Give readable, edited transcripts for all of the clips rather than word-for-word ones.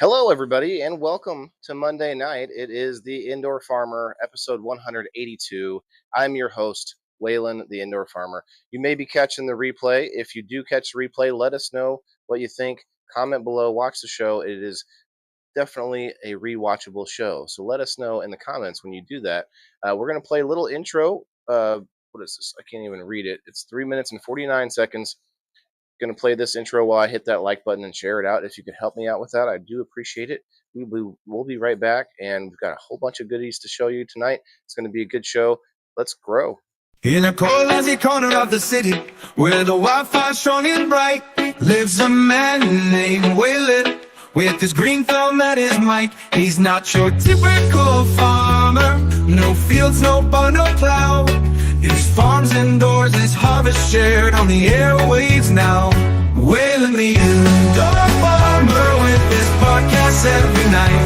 Hello, everybody, and welcome to Monday night. It is the Indoor Farmer, episode 182. I'm your host, Waylon, the Indoor Farmer. You may be catching the replay. If you do catch the replay, let us know what you think. Comment below, watch the show. It is definitely a rewatchable show. So let us know in the comments when you do that. We're going to play a little intro. What is this? I can't even read it. It's 3 minutes and 49 seconds. Going to play this intro while I hit that like button and share it out. If you could help me out with that, I do appreciate it. We'll be right back, and we've got a whole bunch of goodies to show you tonight. It's going to be a good show. Let's grow. In a cozy corner of the city, where the wildfire's shining bright, lives a man named Waylon, with his green thumb at his mic. He's not your typical farmer, no fields, no barn, no plow. His farm's indoors, his harvest shared on the airwaves now. Waylon the indoor farmer, with his podcast every night.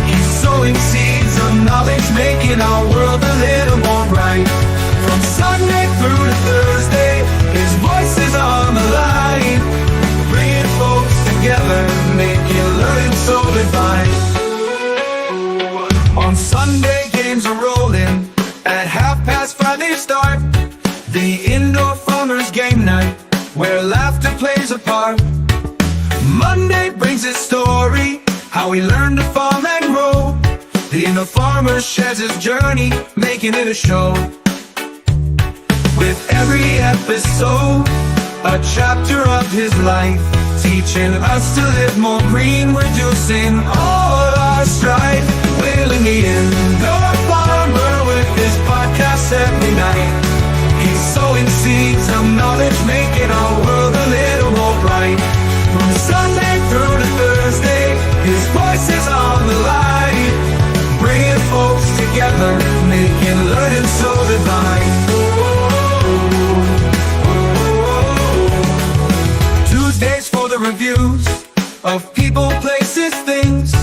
He's sowing seeds of knowledge, making our world a little more bright. From Sunday through to Thursday, his voice is on the line, bringing folks together, making learning so divine. On Sunday, games are rolling, at 5:30 they start. The Indoor Farmers Game Night, where laughter plays a part. Monday brings his story, how he learned to farm and grow. The Indoor Farmer shares his journey, making it a show. With every episode, a chapter of his life, teaching us to live more green, reducing all our strife. Waylon the Indoor Farmer, with his podcast every night. He's sowing seeds of knowledge, making our world a little more bright. From Sunday through to Thursday, his voice is on the line, bringing folks together, making learning so divine. Tuesdays for the reviews of people, places, things.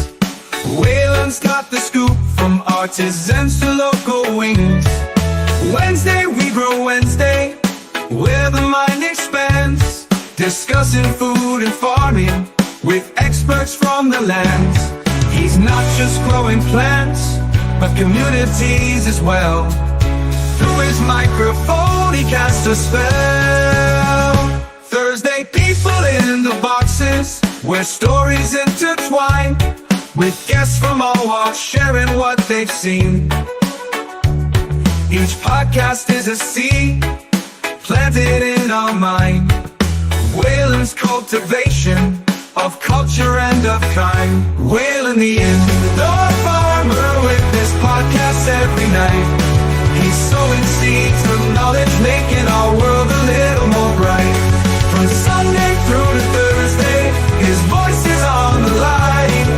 Waylon's got the scoop, from artisans to local wings. Wednesday we grow Wednesday, where the mind expands, discussing food and farming with experts from the lands. He's not just growing plants, but communities as well. Through his microphone he casts a spell. Thursday, people in the boxes, where stories intertwine, with guests from all walks sharing what they've seen. Each podcast is a seed planted in our mind. Waylon's cultivation of culture and of kind. Waylon the Indoor Farmer, with this podcast every night. He's sowing seeds of knowledge, making our world a little more bright. From Sunday through to Thursday, his voice is on the line,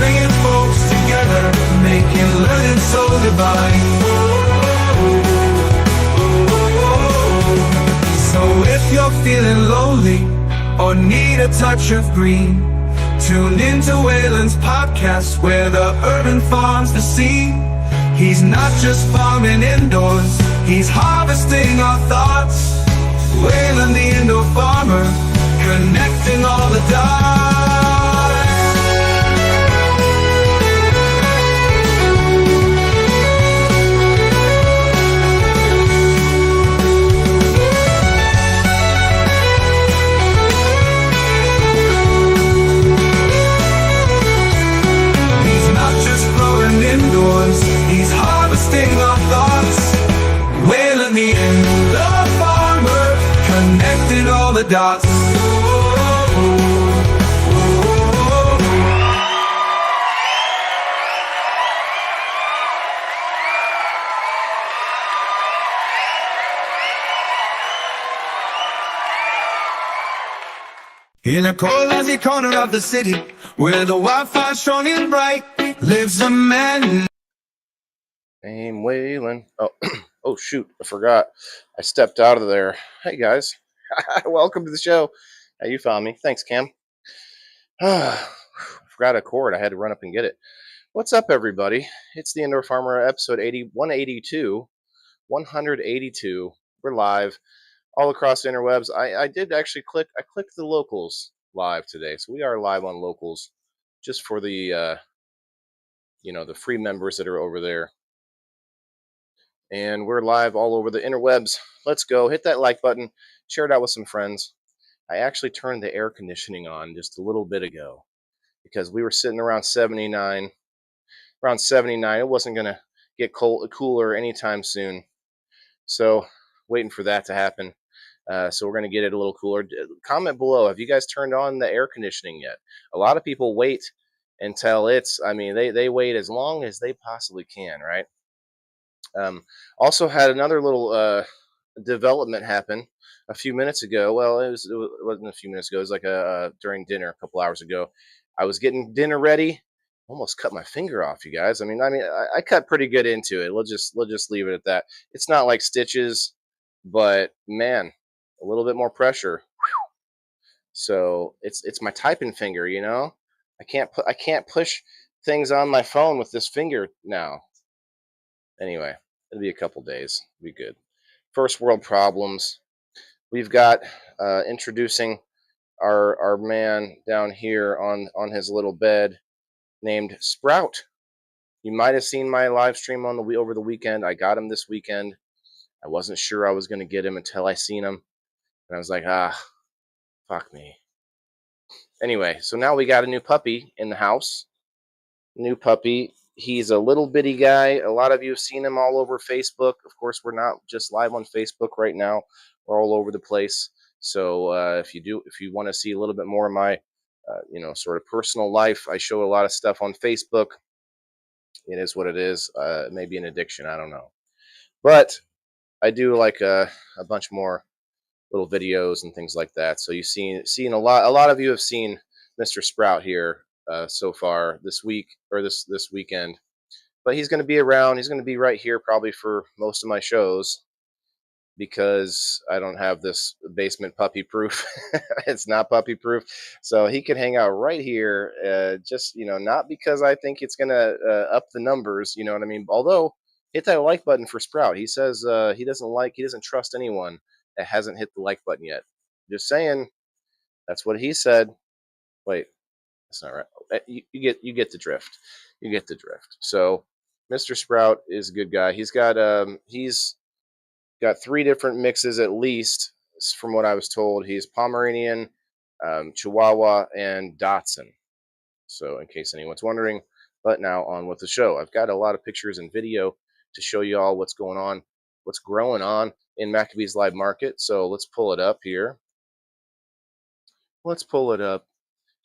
bringing folks together, making learning so divine. So if you're feeling lonely or need a touch of green, tune into Waylon's podcast, where the urban farms the scene. He's not just farming indoors, he's harvesting our thoughts. Waylon the Indoor Farmer, connecting all the dots. He's not just growing indoors, he's harvesting our thoughts. Waylon the Indoor Farmer, connecting all the dots. In a cozy corner of the city, where the wildfire's shining bright, lives a man Name Waylon. Oh, oh shoot! I forgot. I stepped out of there. Hey guys, welcome to the show. You found me. Thanks, Cam. Forgot a cord. I had to run up and get it. What's up, everybody? It's the Indoor Farmer, episode 182. 182. We're live all across the interwebs. I did actually click the locals live today, so we are live on locals just for the the free members that are over there. And we're live all over the interwebs. Let's go. Hit that like button. Share it out with some friends. I actually turned the air conditioning on just a little bit ago because we were sitting around 79. Around 79. It wasn't going to get cooler anytime soon. So, waiting for that to happen. So we're going to get it a little cooler. Comment below. Have you guys turned on the air conditioning yet? A lot of people wait until they wait as long as they possibly can, right? Also had another little development happen a few minutes ago. Well, it wasn't a few minutes ago. It was like during dinner a couple hours ago. I was getting dinner ready. Almost cut my finger off, you guys. I cut pretty good into it. We'll just leave it at that. It's not like stitches, but man, a little bit more pressure. So it's my typing finger, you know. I can't push things on my phone with this finger now. Anyway, it'll be a couple days. Be good. First world problems. We've got introducing our man down here on his little bed named Sprout. You might have seen my live stream over the weekend. I got him this weekend. I wasn't sure I was going to get him until I seen him, and I was like, fuck me. Anyway, so now we got a new puppy in the house. New puppy. He's a little bitty guy. A lot of you have seen him all over Facebook. Of course, we're not just live on Facebook right now. We're all over the place. So if you want to see a little bit more of my, sort of personal life, I show a lot of stuff on Facebook. It is what it is. Maybe an addiction. I don't know. But I do like a bunch more little videos and things like that. So you've seen a lot. A lot of you have seen Mr. Sprout here so far this week or this weekend. But he's going to be around. He's going to be right here probably for most of my shows because I don't have this basement puppy proof. It's not puppy proof. So he can hang out right here. Just, not because I think it's going to up the numbers. You know what I mean? Although, hit that like button for Sprout. He says he doesn't trust anyone that hasn't hit the like button yet. Just saying. That's what he said. Wait, that's not right. You get the drift. You get the drift. So Mr. Sprout is a good guy. He's got 3 different mixes at least, from what I was told. He's Pomeranian, Chihuahua, and Dachshund. So in case anyone's wondering, but now on with the show. I've got a lot of pictures and video to show you all what's going on, what's growing on in Maccabee's Live Market. So let's pull it up here. Let's pull it up.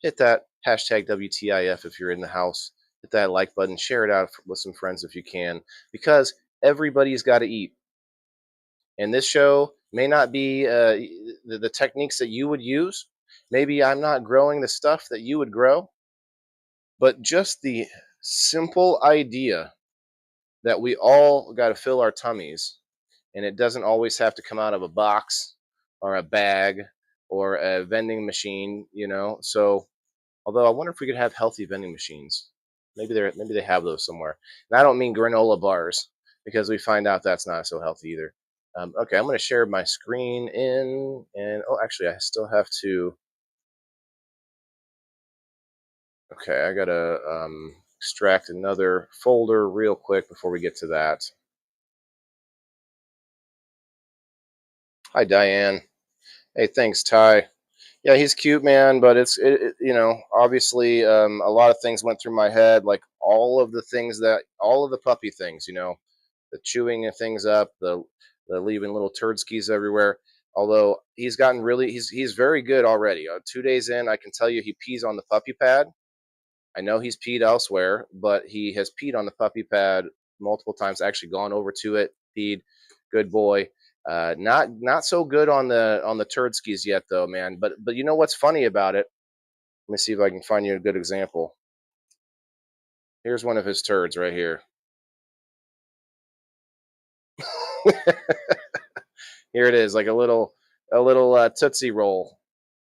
Hit that hashtag WTIF if you're in the house. Hit that like button. Share it out with some friends if you can, because everybody's got to eat. And this show may not be the techniques that you would use. Maybe I'm not growing the stuff that you would grow, but just the simple idea that we all got to fill our tummies, and it doesn't always have to come out of a box or a bag or a vending machine, So, although I wonder if we could have healthy vending machines. Maybe they have those somewhere. And I don't mean granola bars, because we find out that's not so healthy either. Okay, I'm going to share my screen and actually, I still have to. Okay, I got to extract another folder real quick before we get to that. Hi, Diane. Hey, thanks, Ty. Yeah, he's cute, man, but obviously, a lot of things went through my head, like all of the puppy things, the chewing of things up, the leaving little turd skis everywhere. Although he's very good already. 2 days in, I can tell you he pees on the puppy pad. I know he's peed elsewhere, but he has peed on the puppy pad multiple times. Actually, gone over to it, peed. Good boy. Not so good on the turd skis yet, though, man. But you know what's funny about it? Let me see if I can find you a good example. Here's one of his turds right here. Here it is, like a little Tootsie Roll.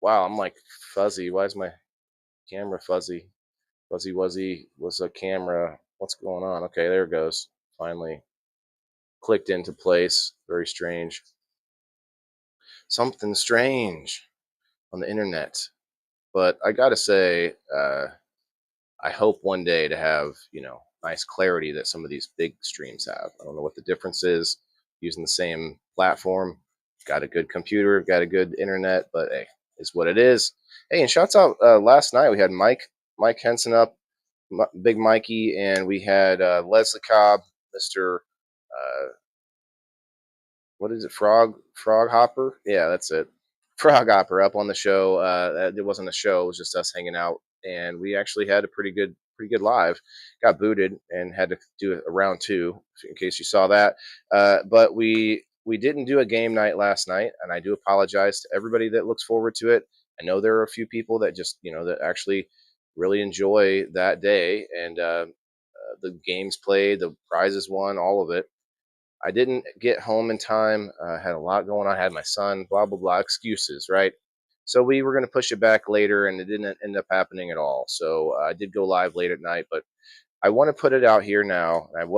Wow, I'm like fuzzy. Why is my camera fuzzy? Fuzzy Wuzzy was a camera. What's going on? Okay, there it goes. Finally clicked into place. Very strange. Something strange on the internet. But I gotta say, I hope one day to have, nice clarity that some of these big streams have. I don't know what the difference is using the same platform. Got a good computer, got a good internet, but hey, it's what it is. Hey, and shouts out, last night we had Mike Henson up, Big Mikey, and we had Leslie Cobb, Mr. Uh, what is it? Frog Hopper? Yeah, that's it. Frog Hopper up on the show. It wasn't a show; it was just us hanging out, and we actually had a pretty good live. Got booted and had to do a round two, in case you saw that. But we didn't do a game night last night, and I do apologize to everybody that looks forward to it. I know there are a few people that just that actually really enjoy that day and the games played, the prizes won, all of it. I didn't get home in time. Had a lot going on. I had my son. Blah blah blah. Excuses, right? So we were going to push it back later, and it didn't end up happening at all. So I did go live late at night, but I want to put it out here now. I've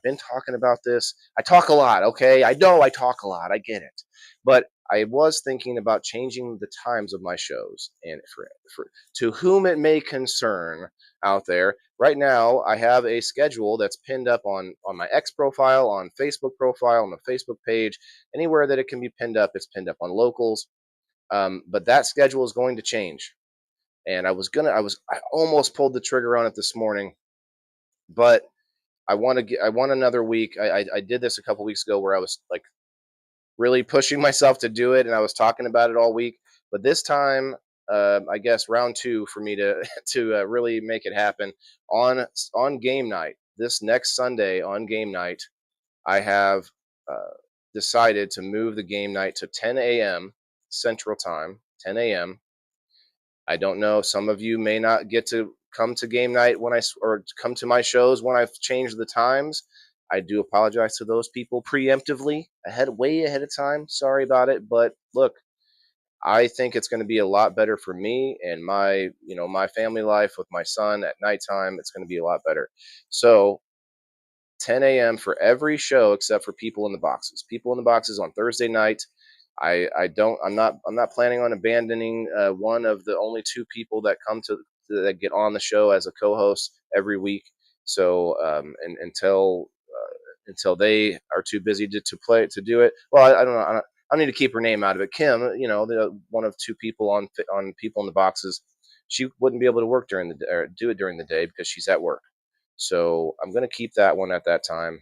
been talking about this. I talk a lot, okay? I know I talk a lot. I get it. But I was thinking about changing the times of my shows. And for to whom it may concern out there, right now I have a schedule that's pinned up on my X profile, on Facebook profile, on the Facebook page, anywhere that it can be pinned up, it's pinned up on locals. But that schedule is going to change. And I almost pulled the trigger on it this morning, but I want another week. I did this a couple weeks ago where I was like really pushing myself to do it, and I was talking about it all week. But this time, I guess round two for me to to really make it happen on game night. This next Sunday on game night, I have uh, decided to move the game night to 10 a.m. Central Time. 10 a.m. I don't know. Some of you may not get to come to game night or come to my shows when I've changed the times. I do apologize to those people preemptively, way ahead of time. Sorry about it, but look, I think it's going to be a lot better for me and my family life with my son at nighttime. It's going to be a lot better. So 10 a.m. for every show except for People in the Boxes. People in the Boxes on Thursday night. I'm not planning on abandoning one of the only two people that that get on the show as a co-host every week. So and until they are too busy to do it. Well, I don't know. I need to keep her name out of it. Kim, the one of two people on People in the Boxes, she wouldn't be able to work during the day or do it during the day because she's at work. So I'm going to keep that one at that time.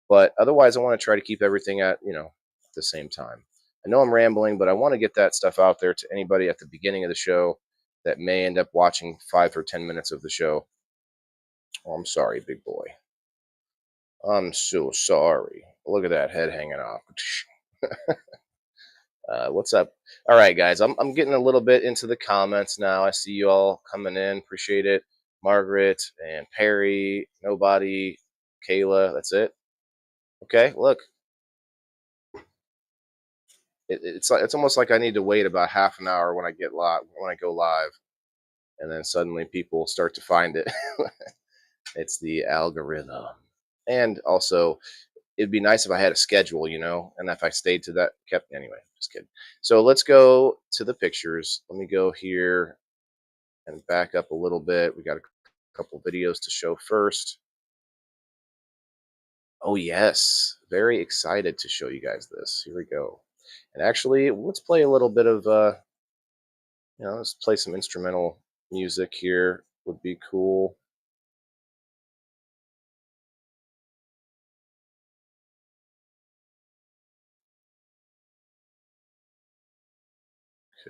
But otherwise, I want to try to keep everything at the same time. I know I'm rambling, but I want to get that stuff out there to anybody at the beginning of the show that may end up watching 5 or 10 minutes of the show. Oh, I'm sorry, big boy. I'm so sorry. Look at that head hanging off. What's up? All right, guys. I'm getting a little bit into the comments now. I see you all coming in. Appreciate it. Margaret and Perry, nobody, Kayla. That's it. Okay. Look, it's almost like I need to wait about half an hour when I go live, and then suddenly people start to find it. It's the algorithm, and also it'd be nice if I had a schedule, and if I stayed to that, kept anyway. Just kidding. So let's go to the pictures. Let me go here and back up a little bit. We got a couple videos to show first. Oh yes, very excited to show you guys this. Here we go. And actually, let's play a little bit of let's play some instrumental music here. Would be cool.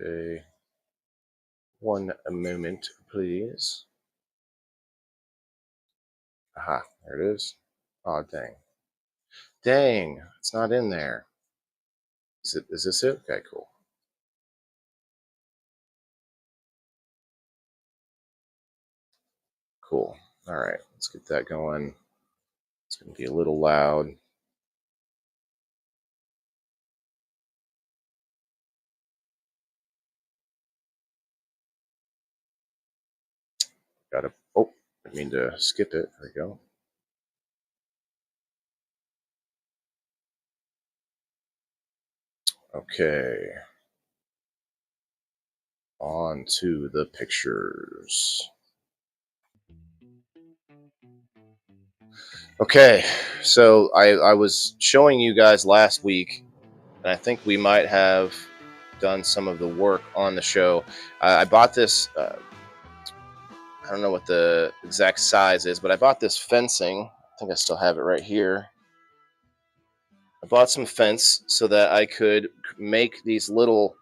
Okay. One moment, please. Aha, there it is. Oh, dang. Dang, it's not in there. Is this it? Okay, cool. Cool. All right, let's get that going. It's going to be a little loud. Gotta, oh, I mean to skip it. There we go. Okay. On to the pictures. Okay, so I was showing you guys last week, and I think we might have done some of the work on the show. I bought this. I don't know what the exact size is, but I bought this fencing. I think I still have it right here. I bought some fence so that I could make these little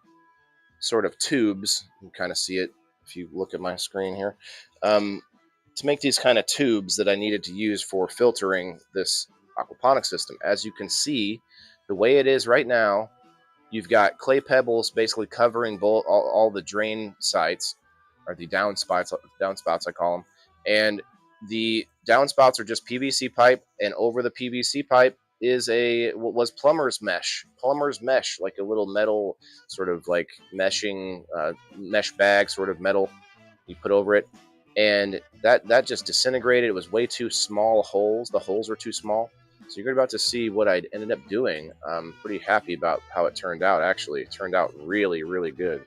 sort of tubes. You can kind of see it if you look at my screen here. To make these kind of tubes that I needed to use for filtering this aquaponics system. As you can see, the way it is right now, you've got clay pebbles basically covering all the drain sites, or the downspouts I call them, and the downspouts are just PVC pipe, and over the PVC pipe is what was plumber's mesh, like a little metal sort of like meshing mesh bag, sort of metal you put over it, and that just disintegrated. It was way too small holes. The holes were too small. So you're about to see what I ended up doing. I'm pretty happy about how it turned out. Actually, it turned out really, really good.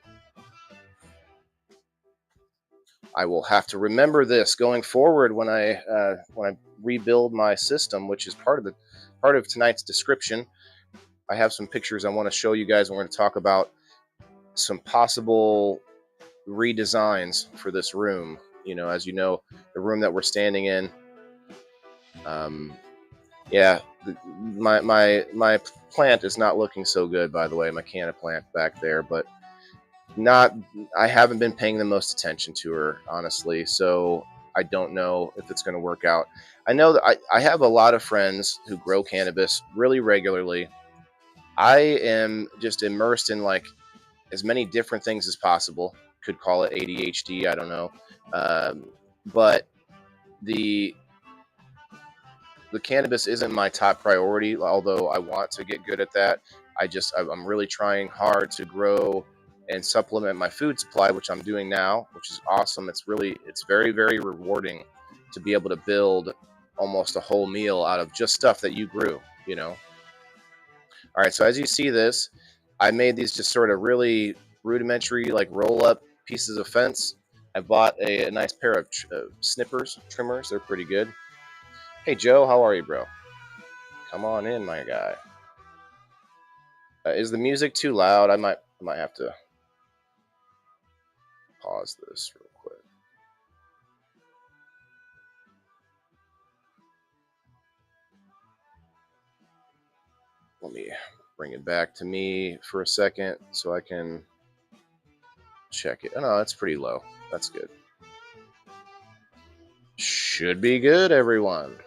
I will have to remember this going forward when I rebuild my system, which is part of tonight's description. I have some pictures I want to show you guys. We're going to talk about some possible redesigns for this room. You know, as you know, the room that we're standing in. Yeah, my plant is not looking so good, by the way. My canna plant back there, but I haven't been paying the most attention to her, honestly. So I don't know if it's going to work out. I know that I have a lot of friends who grow cannabis really regularly. I am just immersed in like as many different things as possible. Could call it ADHD. I don't know, but the cannabis isn't my top priority, although I want to get good at that. I'm really trying hard to grow and supplement my food supply, which I'm doing now, which is awesome. It's very, very rewarding to be able to build almost a whole meal out of just stuff that you grew, you know. All right, so as you see this, I made these just sort of really rudimentary, like roll up pieces of fence. I bought a nice pair of trimmers. They're pretty good. Hey, Joe, how are you, bro? Come on in, my guy. Is the music too loud? I might have to pause this real quick. Let me bring it back to me for a second so I can check it. Oh, no, that's pretty low. That's good. Should be good, everyone.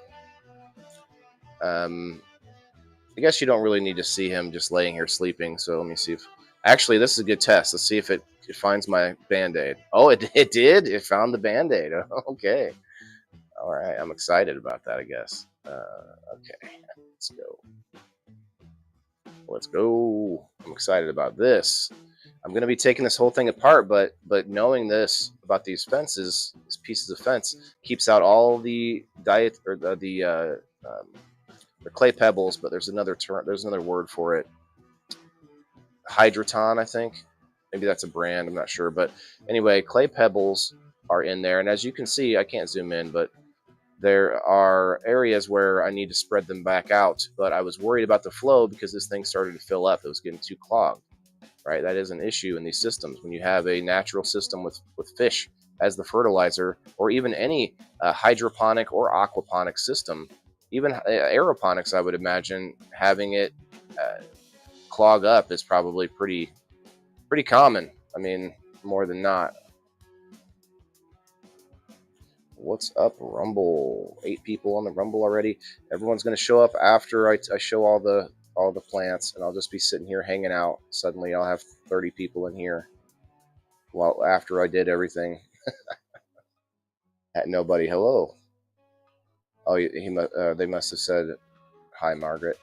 I guess you don't really need to see him just laying here sleeping. So let me see if... Actually, this is a good test. Let's see if it finds my Band-Aid. Oh, it did. It found the Band-Aid. Okay. All right. I'm excited about that, I guess. Okay. Let's go. I'm excited about this. I'm going to be taking this whole thing apart, but knowing this about these fences, these pieces of fence, keeps out all the diet or the clay pebbles. But there's another word for it. Hydroton, I think. Maybe that's a brand. I'm not sure. But anyway, clay pebbles are in there, and as you can see, I can't zoom in, but there are areas where I need to spread them back out. But I was worried about the flow because this thing started to fill up. It was getting too clogged. Right, that is an issue in these systems when you have a natural system with fish as the fertilizer, or even any hydroponic or aquaponic system, even aeroponics. I would imagine having it clog up is probably pretty common. I mean, more than not. What's up, Rumble? 8 people on the Rumble already. Everyone's going to show up after I show all the plants, and I'll just be sitting here hanging out. Suddenly I'll have 30 people in here after I did everything. Had nobody. Hello. Oh, they must have said hi, Margaret.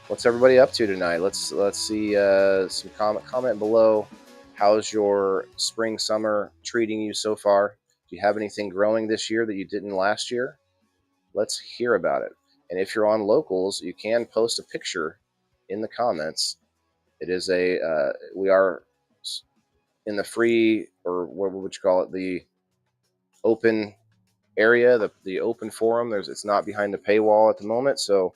What's everybody up to tonight? Let's see some comment below. How's your spring summer treating you so far? Do you have anything growing this year that you didn't last year? Let's hear about it. And if you're on Locals, you can post a picture in the comments. It is we are in the free, or what would you call it, the open area, the open forum. It's not behind the paywall at the moment, so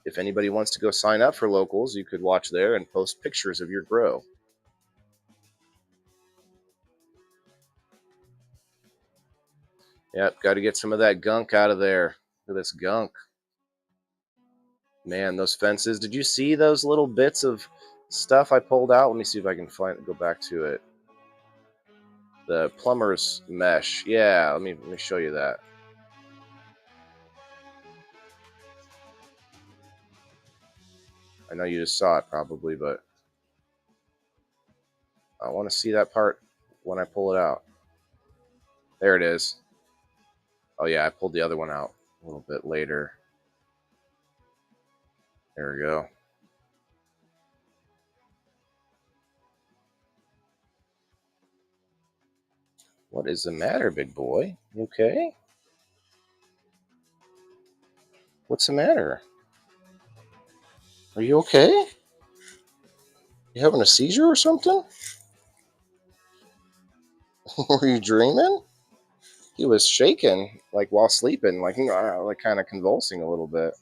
if anybody wants to go sign up for locals, you could watch there and post pictures of your grow. Yep, got to get some of that gunk out of there. Look at this gunk. Man, those fences. Did you see those little bits of stuff I pulled out? Let me see if I can go back to it. The plumber's mesh. Yeah, let me show you that. I know you just saw it probably, but I want to see that part when I pull it out. There it is. Oh yeah, I pulled the other one out a little bit later. There we go. What is the matter, big boy? You okay? What's the matter? Are you okay? You having a seizure or something? Were you dreaming? He was shaking, like while sleeping, like kind of convulsing a little bit.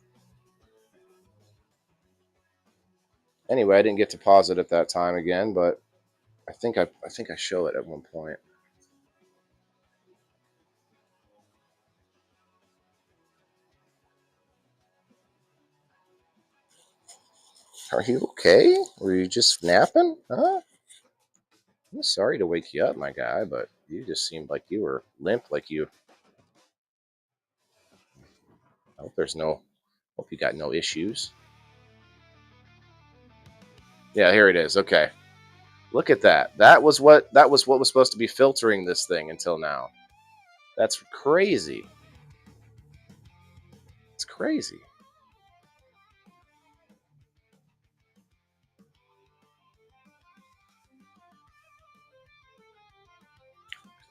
Anyway, I didn't get to pause it at that time again, but I think I show it at one point. Are you okay? Were you just napping? Huh? I'm sorry to wake you up, my guy, but you just seemed like you were limp, like you. I hope you got no issues. Yeah, here it is. Okay. Look at that. That was what was supposed to be filtering this thing until now. That's crazy. It's crazy.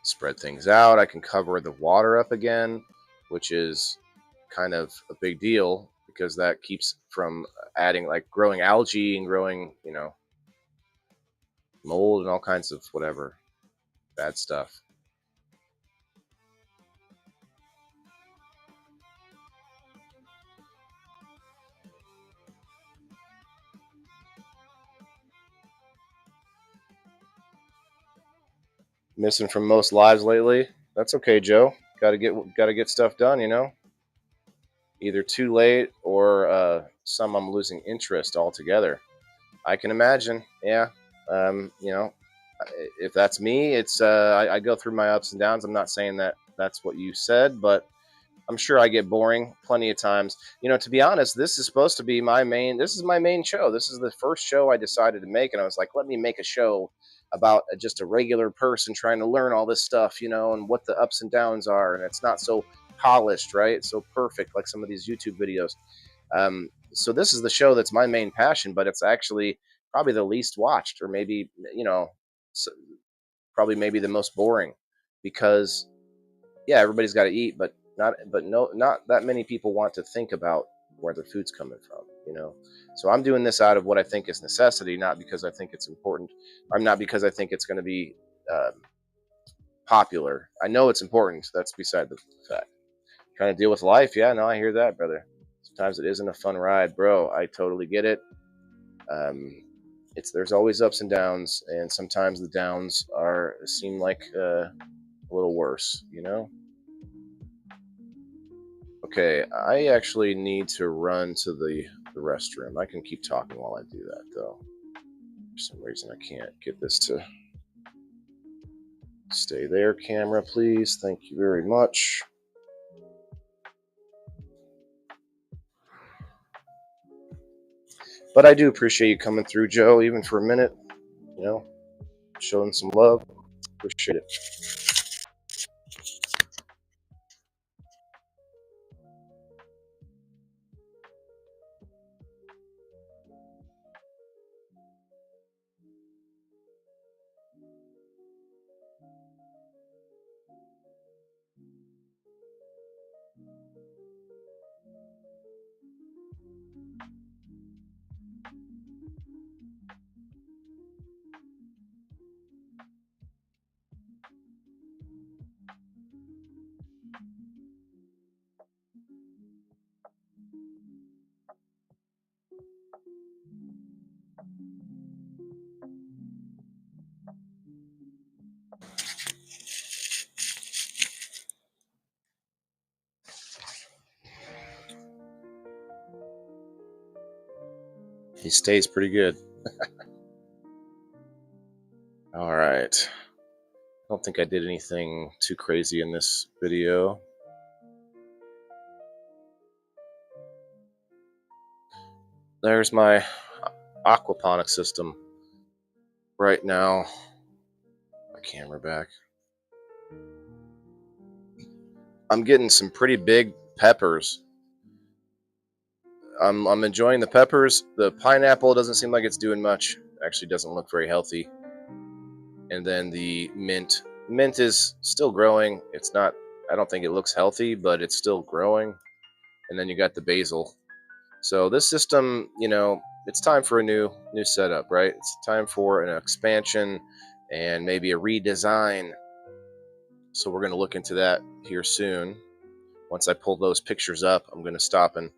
Spread things out. I can cover the water up again, which is kind of a big deal because that keeps from adding, like, growing algae and growing, mold and all kinds of whatever bad stuff. Missing from most lives lately. That's okay, Joe. Got to get stuff done. Either too late or some I'm losing interest altogether. I can imagine. Yeah. If that's me, it's I go through my ups and downs. I'm not saying that that's what you said, but I'm sure I get boring plenty of times. To be honest, this is supposed to be my main. This is my main show. This is the first show I decided to make, and I was like, let me make a show about just a regular person trying to learn all this stuff, and what the ups and downs are, and it's not so polished, right? It's so perfect, like some of these YouTube videos. So this is the show that's my main passion, but it's actually probably the least watched, or maybe probably maybe the most boring, because yeah, everybody's got to eat, but not that many people want to think about where their food's coming from. So I'm doing this out of what I think is necessity, not because I think it's important. I'm not because I think it's going to be popular. I know it's important. That's beside the fact. Trying to deal with life. Yeah, no, I hear that, brother. Sometimes it isn't a fun ride, bro. I totally get it. There's always ups and downs, and sometimes the downs seem like a little worse. Okay, I actually need to run to the restroom. I can keep talking while I do that, though. For some reason, I can't get this to stay there. Camera, please. Thank you very much. But I do appreciate you coming through, Joe, even for a minute. Showing some love. Appreciate it. He stays pretty good. All right. I don't think I did anything too crazy in this video. There's my aquaponics system right now. My camera back. I'm getting some pretty big peppers. I'm enjoying the peppers. The pineapple doesn't seem like it's doing much. Actually doesn't look very healthy. And then the mint is still growing. It's not, I don't think it looks healthy, but it's still growing. And then you got the basil. So this system, you know, it's time for a new setup, right? It's time for an expansion and maybe a redesign. So we're going to look into that here soon. Once I pull those pictures up, I'm going to stop and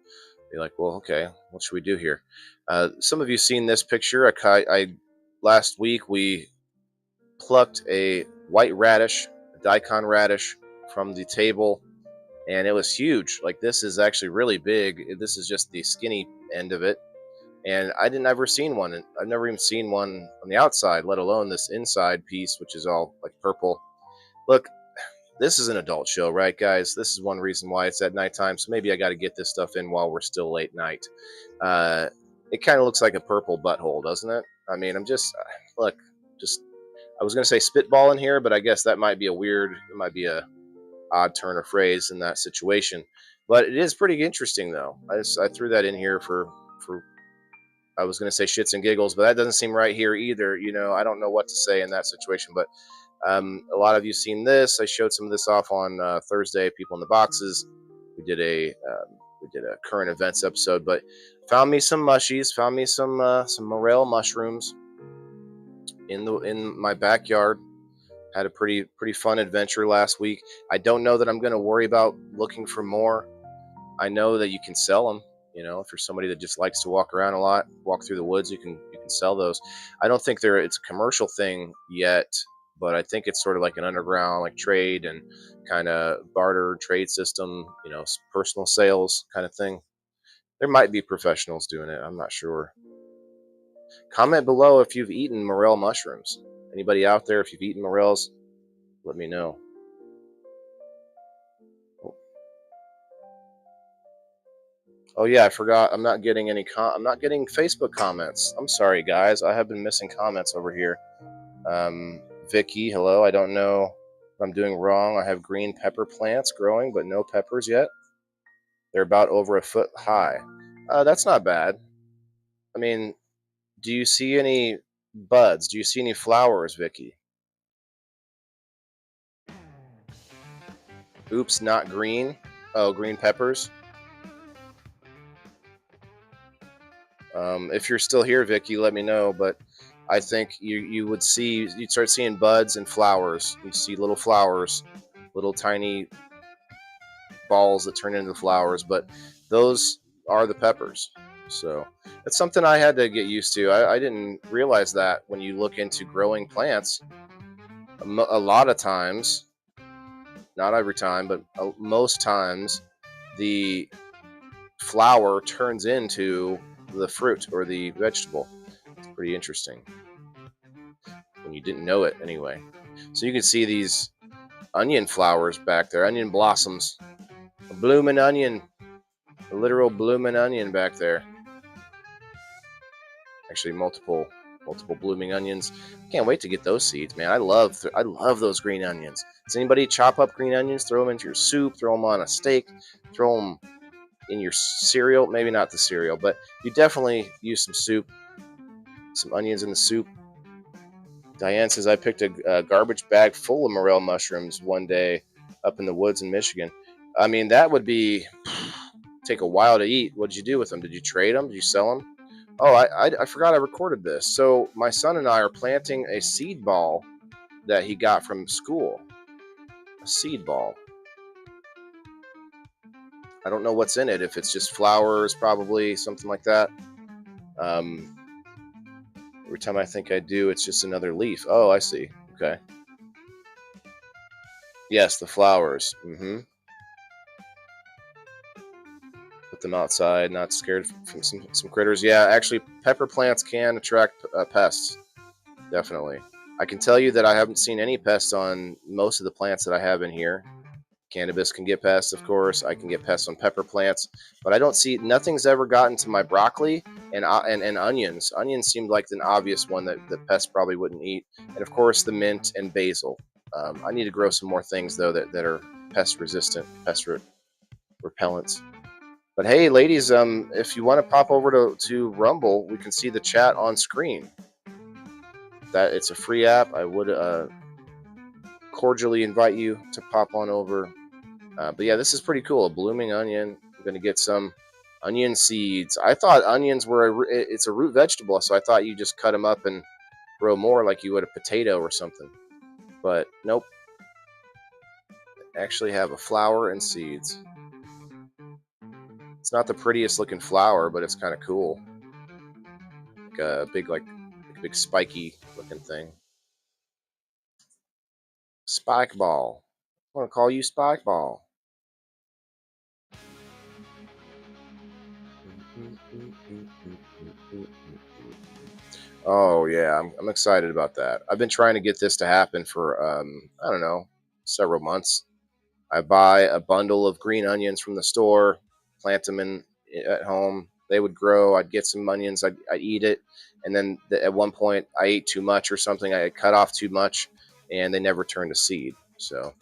be like, well, okay, what should we do here? Some of you seen this picture. Last week we plucked a white radish, a daikon radish, from the table, and it was huge. Like, this is actually really big. This is just the skinny end of it, and I've never seen one. I've never even seen one on the outside, let alone this inside piece, which is all like purple. Look, this is an adult show, right, guys? This is one reason why it's at nighttime, so maybe I got to get this stuff in while we're still late night. It kind of looks like a purple butthole, doesn't it? I mean, look, I was going to say spitball in here, but I guess that might be it might be a odd turn of phrase in that situation. But it is pretty interesting, though. I threw that in here for I was going to say shits and giggles, but that doesn't seem right here either. You know, I don't know what to say in that situation, but a lot of you seen this. I showed some of this off on Thursday. People in the boxes. We did a current events episode, but found me some mushies. Found me some morel mushrooms in my backyard. Had a pretty fun adventure last week. I don't know that I'm going to worry about looking for more. I know that you can sell them. You know, if you're somebody that just likes to walk around a lot, walk through the woods, you can sell those. I don't think it's a commercial thing yet, but I think it's sort of like an underground like trade and kind of barter trade system, you know, personal sales kind of thing. There might be professionals doing it. I'm not sure. Comment below if you've eaten morel mushrooms. Anybody out there, if you've eaten morels, let me know. Oh yeah, I forgot. I'm not getting I'm not getting Facebook comments. I'm sorry, guys. I have been missing comments over here. Vicky, hello. I don't know if I'm doing wrong. I have green pepper plants growing, but no peppers yet. They're about over a foot high. That's not bad. I mean, do you see any buds? Do you see any flowers, Vicky? Oops, not green. Oh, green peppers. If you're still here, Vicky, let me know. But I think you'd start seeing buds and flowers. You see little flowers, little tiny balls that turn into flowers. But those are the peppers. So it's something I had to get used to. I didn't realize that when you look into growing plants, a lot of times, not every time, but most times, the flower turns into the fruit or the vegetable. It's pretty interesting when you didn't know it anyway. So you can see these onion flowers back there, onion blossoms, a blooming onion, a literal blooming onion back there. Actually, multiple blooming onions. Can't wait to get those seeds, man. I love those green onions. Does anybody chop up green onions, throw them into your soup, throw them on a steak, throw them in your cereal? Maybe not the cereal, but you definitely use some soup, some onions in the soup. Diane says, I picked a garbage bag full of morel mushrooms one day up in the woods in Michigan. I mean, that would take a while to eat. What did you do with them? Did you trade them? Did you sell them? Oh, I forgot I recorded this. So my son and I are planting a seed ball that he got from school. A seed ball. I don't know what's in it. If it's just flowers, probably something like that. Every time I think I do, it's just another leaf. Oh, I see. Okay. Yes, the flowers. Put them outside, not scared from some critters. Yeah, actually, pepper plants can attract pests. Definitely. I can tell you that I haven't seen any pests on most of the plants that I have in here. Cannabis can get pests, of course. I can get pests on pepper plants, but I don't see, nothing's ever gotten to my broccoli and onions. Onions seemed like an obvious one that the pests probably wouldn't eat, and of course the mint and basil. I need to grow some more things though that are pest resistant, pest repellents. But hey, ladies, if you want to pop over to Rumble, we can see the chat on screen. That it's a free app. I would cordially invite you to pop on over. But yeah, this is pretty cool. A blooming onion. I'm gonna get some onion seeds. I thought onions were it's a root vegetable, so I thought you just cut them up and grow more like you would a potato or something. But nope. Actually have a flower and seeds. It's not the prettiest looking flower, but it's kind of cool. Like a big spiky looking thing. Spike ball. I want to call you Spike ball. Oh yeah, I'm excited about that. I've been trying to get this to happen for I don't know, several months. I buy a bundle of green onions from the store, plant them in at home. They would grow. I'd get some onions. I'd eat it, and then at one point I ate too much or something. I had cut off too much, and they never turned to seed. So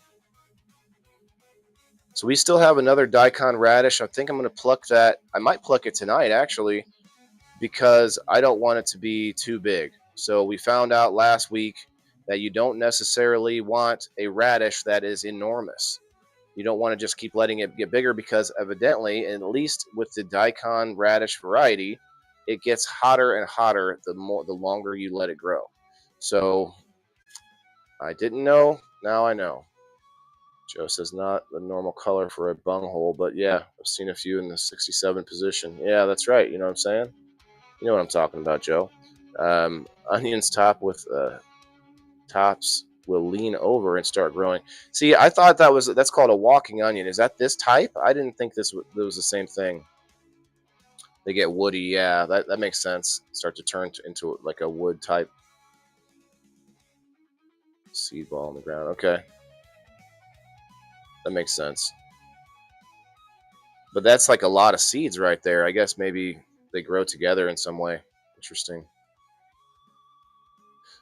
we still have another daikon radish. I think I'm going to pluck that. I might pluck it tonight actually, because I don't want it to be too big. So we found out last week that you don't necessarily want a radish that is enormous. You don't want to just keep letting it get bigger, because evidently, at least with the daikon radish variety, it gets hotter and hotter the longer you let it grow. So I didn't know. Now I know. Joe says not the normal color for a bunghole, but yeah, I've seen a few in the 67 position. Yeah, that's right. You know what I'm saying? You know what I'm talking about, Joe. Onions tops will lean over and start growing. See, I thought that's called a walking onion. Is that this type? I didn't think this was the same thing. They get woody. Yeah, that makes sense. Start to turn into like a wood type seed ball on the ground. Okay, that makes sense. But that's like a lot of seeds right there. I guess maybe they grow together in some way. Interesting.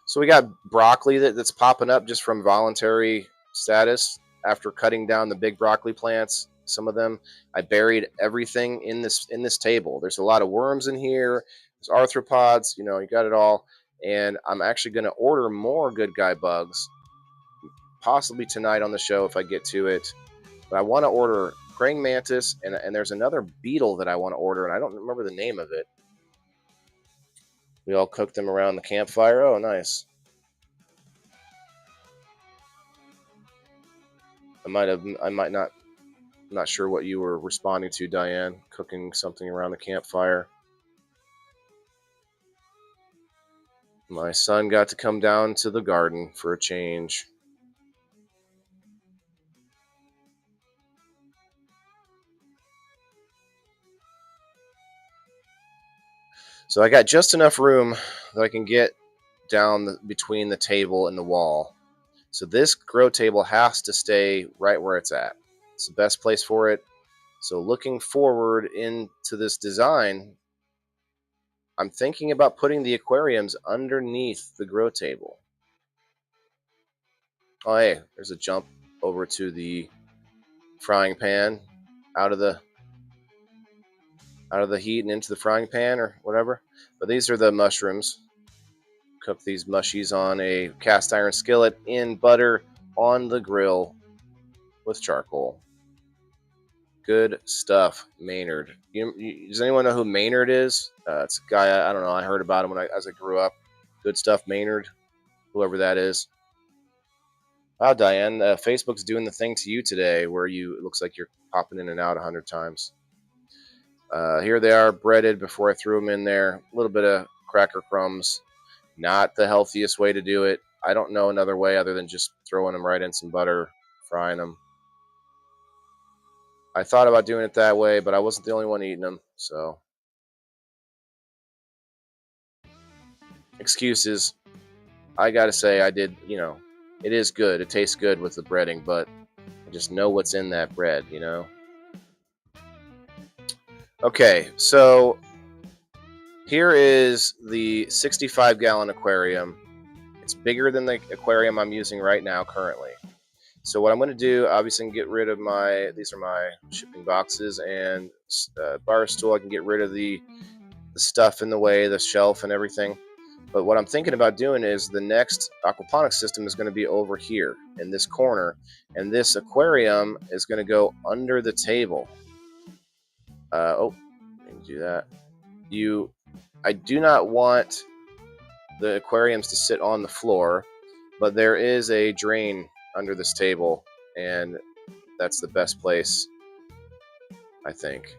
So we got broccoli that's popping up just from voluntary status after cutting down the big broccoli plants. Some of them, I buried everything in this table. There's a lot of worms in here. There's arthropods. You know, you got it all. And I'm actually going to order more good guy bugs, possibly tonight on the show if I get to it. But I want to order praying mantis, and there's another beetle that I want to order, and I don't remember the name of it. We all cooked them around the campfire. Oh, nice. I might not. I'm not sure what you were responding to, Diane. Cooking something around the campfire. My son got to come down to the garden for a change. So I got just enough room that I can get down between the table and the wall. So this grow table has to stay right where it's at. It's the best place for it. So looking forward into this design, I'm thinking about putting the aquariums underneath the grow table. Oh, hey, there's a jump over to the frying pan, out of the heat and into the frying pan or whatever. But these are the mushrooms. Cook these mushies on a cast iron skillet in butter on the grill with charcoal. Good stuff, Maynard. Does anyone know who Maynard is? It's a guy, I don't know, I heard about him as I grew up. Good stuff, Maynard, whoever that is. Wow, Diane, Facebook's doing the thing to you today where it looks like you're popping in and out 100 times. Here they are, breaded before I threw them in there. A little bit of cracker crumbs. Not the healthiest way to do it. I don't know another way other than just throwing them right in some butter, frying them. I thought about doing it that way, but I wasn't the only one eating them, so excuses. I gotta say, I did, it is good. It tastes good with the breading, but I just know what's in that bread, Okay, so here is the 65-gallon aquarium. It's bigger than the aquarium I'm using right now currently. So what I'm going to do, obviously, I can get rid of these are my shipping boxes and bar stool. I can get rid of the stuff in the way, the shelf and everything. But what I'm thinking about doing is the next aquaponics system is going to be over here in this corner, and this aquarium is going to go under the table. Oh, I can do that. I do not want the aquariums to sit on the floor, but there is a drain under this table, and that's the best place, I think.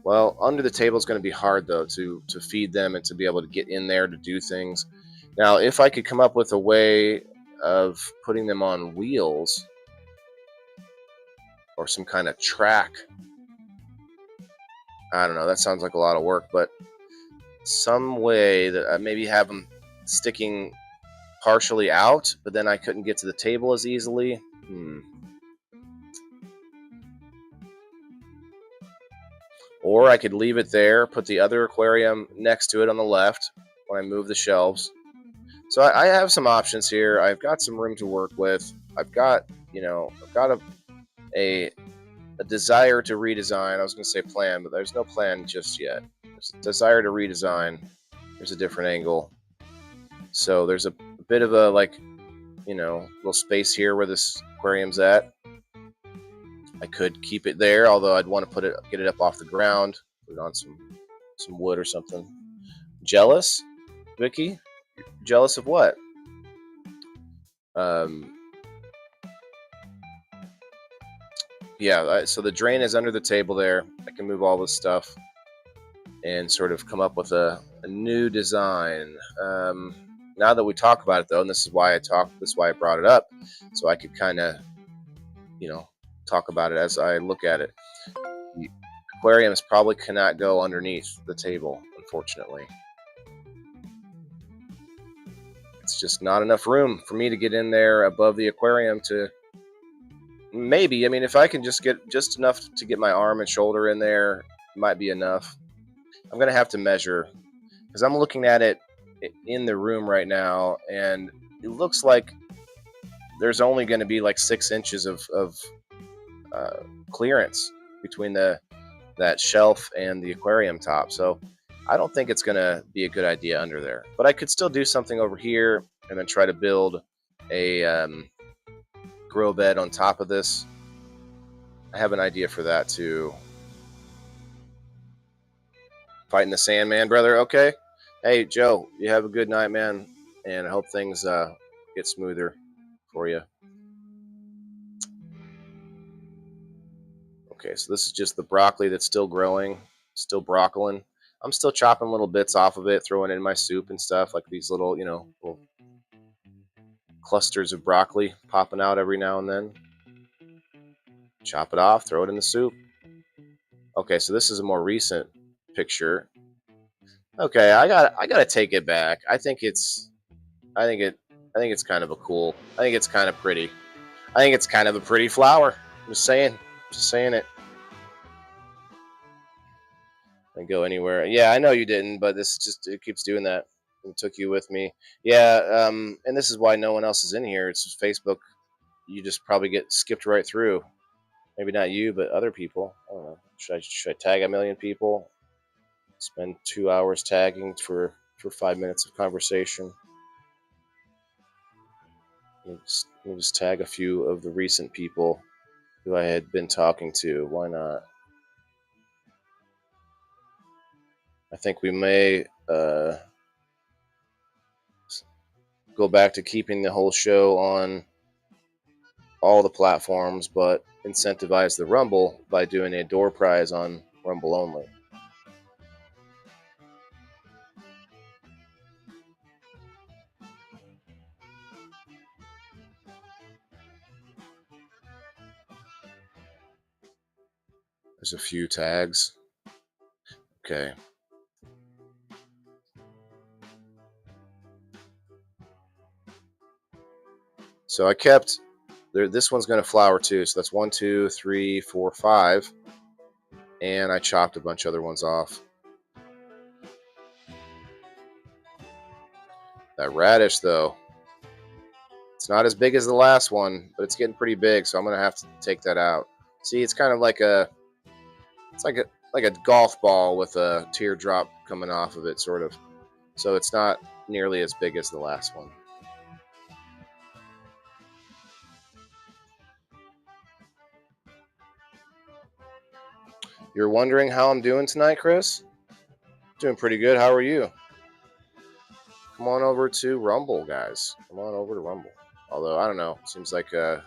Well, under the table is going to be hard, though, to feed them and to be able to get in there to do things. Now, if I could come up with a way of putting them on wheels or some kind of track, I don't know, that sounds like a lot of work, but some way that I maybe have them sticking partially out, but then I couldn't get to the table as easily. Or I could leave it there, put the other aquarium next to it on the left when I move the shelves. So I have some options here. I've got some room to work with. I've got a desire to redesign. I was going to say plan, but there's no plan just yet. There's a desire to redesign. There's a different angle. So there's a bit of a little space here where this aquarium's at. I could keep it there, although I'd want to get it up off the ground, put it on some wood or something. Jealous, Vicky? Jealous of what? Yeah, so the drain is under the table there. I can move all this stuff and sort of come up with a new design. Now that we talk about it, though, and this is why I brought it up, so I could kind of, talk about it as I look at it. The aquariums probably cannot go underneath the table, unfortunately. It's just not enough room for me to get in there above the aquarium to maybe. I mean, if I can just get just enough to get my arm and shoulder in there, might be enough. I'm going to have to measure because I'm looking at it in the room right now, and it looks like there's only going to be like 6 inches of clearance between that shelf and the aquarium top. So I don't think it's going to be a good idea under there. But I could still do something over here and then try to build a grow bed on top of this. I have an idea for that too. Fighting the Sandman, brother. Okay. Hey, Joe, you have a good night, man. And I hope things get smoother for you. Okay, so this is just the broccoli that's still growing, still broccoli. I'm still chopping little bits off of it, throwing it in my soup and stuff, like these little, little clusters of broccoli popping out every now and then. Chop it off, throw it in the soup. Okay, so this is a more recent picture. Okay, I gotta take it back. I think it's kind of I think it's kind of pretty. I think it's kind of a pretty flower. Just saying it. And go anywhere. Yeah, I know you didn't, but it keeps doing that. It took you with me. Yeah, and this is why no one else is in here. It's just Facebook. You just probably get skipped right through. Maybe not you, but other people. I don't know. Should I tag a million people? Spend 2 hours tagging for 5 minutes of conversation. We'll just tag a few of the recent people who I had been talking to. Why not? I think we may go back to keeping the whole show on all the platforms, but incentivize the Rumble by doing a door prize on Rumble only. There's a few tags. Okay. So I kept there. This one's going to flower too. So that's 1, 2, 3, 4, 5. And I chopped a bunch of other ones off. That radish, though, it's not as big as the last one, but it's getting pretty big. So I'm going to have to take that out. See, it's kind of like it's like a golf ball with a teardrop coming off of it, sort of. So it's not nearly as big as the last one. You're wondering how I'm doing tonight, Chris? Doing pretty good. How are you? Come on over to Rumble, guys. Come on over to Rumble. Although, I don't know. Seems like a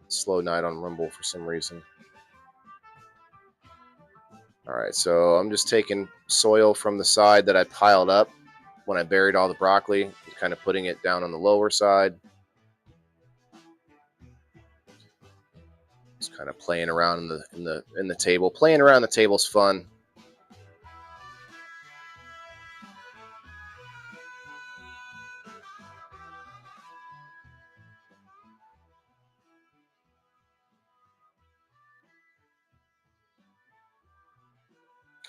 slow night on Rumble for some reason. All right, so I'm just taking soil from the side that I piled up when I buried all the broccoli, kind of putting it down on the lower side. Just kind of playing around in the table. Playing around the table's fun.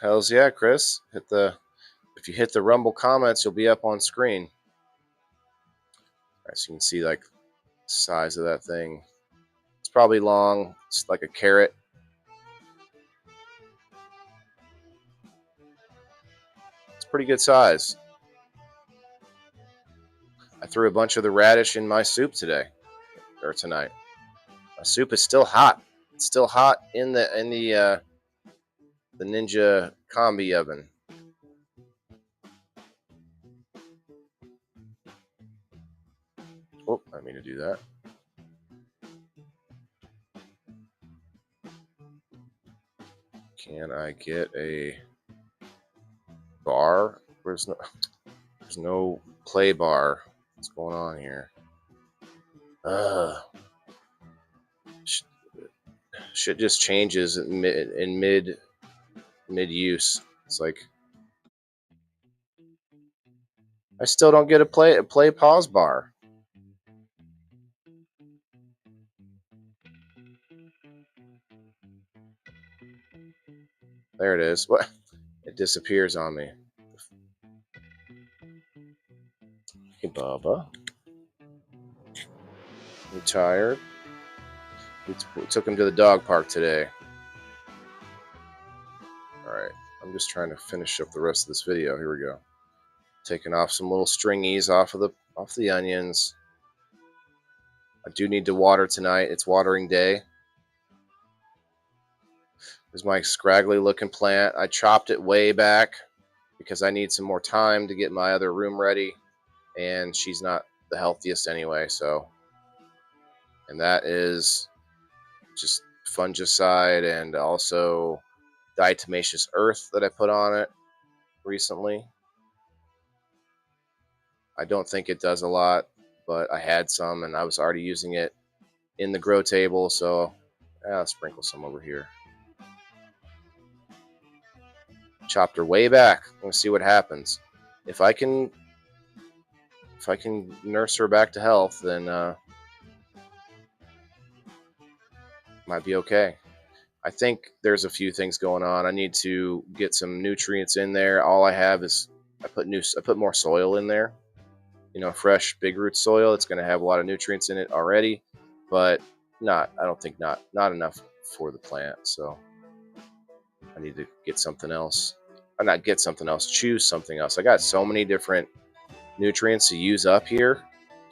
Hells yeah, Chris. If you hit the Rumble comments, you'll be up on screen. All right, so you can see like the size of that thing. It's probably long. It's like a carrot. It's pretty good size. I threw a bunch of the radish in my soup today, or tonight. My soup is still hot. It's still hot in the Ninja Combi oven. Oh, I mean to do that. Can I get a bar? There's no play bar. What's going on here? Shit just changes in mid use. It's like I still don't get a play pause bar. There it is. What? It disappears on me. Hey, Bubba. You tired? We took him to the dog park today. Alright, I'm just trying to finish up the rest of this video. Here we go. Taking off some little stringies off the onions. I do need to water tonight. It's watering day. There's my scraggly looking plant. I chopped it way back because I need some more time to get my other room ready. And she's not the healthiest anyway, so. And that is just fungicide and also diatomaceous earth that I put on it recently. I don't think it does a lot, but I had some and I was already using it in the grow table, so I'll sprinkle some over here. Chopped her way back. Let's see what happens. If I can nurse her back to health, then might be okay. I think there's a few things going on. I need to get some nutrients in there. All I have is I put more soil in there. You know, fresh big root soil. It's going to have a lot of nutrients in it already, but I don't think not enough for the plant. So I need to get something else. Or not get something else. Choose something else. I got so many different nutrients to use up here,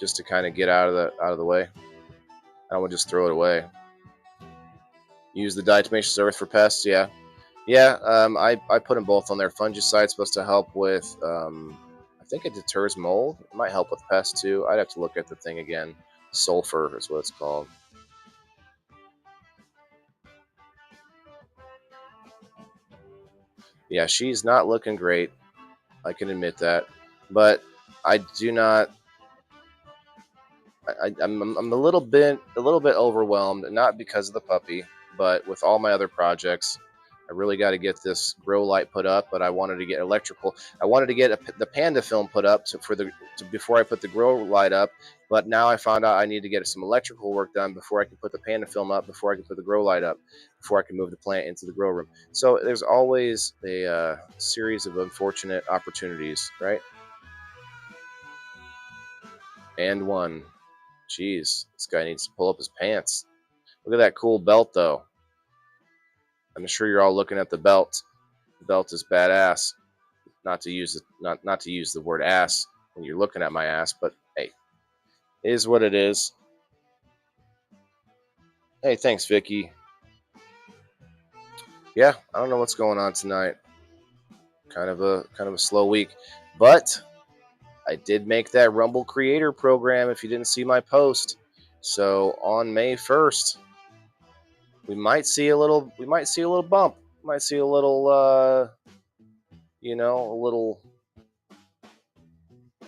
just to kind of get out of the way. I don't want to just throw it away. Use the diatomaceous earth for pests. Yeah. I put them both on there. Fungicide supposed to help with. I think it deters mold. It might help with pests too. I'd have to look at the thing again. Sulfur is what it's called. Yeah, she's not looking great. I can admit that, but I do not. I'm a little bit overwhelmed, not because of the puppy, but with all my other projects. I really got to get this grow light put up, but I wanted to get electrical. I wanted to get the Panda film put up before I put the grow light up, but now I found out I need to get some electrical work done before I can put the Panda film up, before I can put the grow light up, before I can move the plant into the grow room. So there's always a series of unfortunate opportunities, right? And one. Jeez, this guy needs to pull up his pants. Look at that cool belt, though. I'm sure you're all looking at the belt. The belt is badass. Not to use the word ass when you're looking at my ass, but hey, it is what it is. Hey, thanks, Vicky. Yeah, I don't know what's going on tonight. Kind of a slow week, but I did make that Rumble Creator program. If you didn't see my post, so on May 1st, we might see a little bump. Might see a little, a little.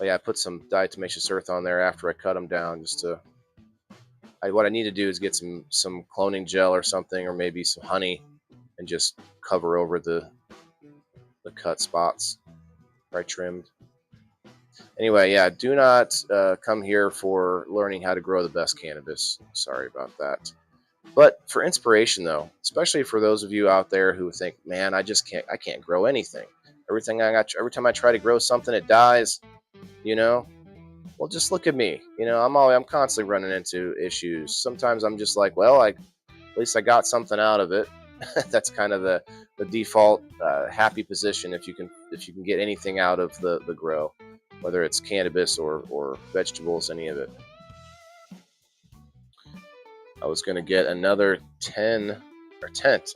Oh yeah, I put some diatomaceous earth on there after I cut them down, just to. What I need to do is get some cloning gel or something, or maybe some honey, and just cover over the cut spots where I trimmed. Anyway, yeah, do not come here for learning how to grow the best cannabis. Sorry about that. But for inspiration, though, especially for those of you out there who think, man, I can't grow anything. Every time I try to grow something, it dies. Well, just look at me. I'm constantly running into issues. Sometimes I'm just like, well, at least I got something out of it. That's kind of the default happy position if you can get anything out of the grow, whether it's cannabis or vegetables, any of it. I was going to get another tent,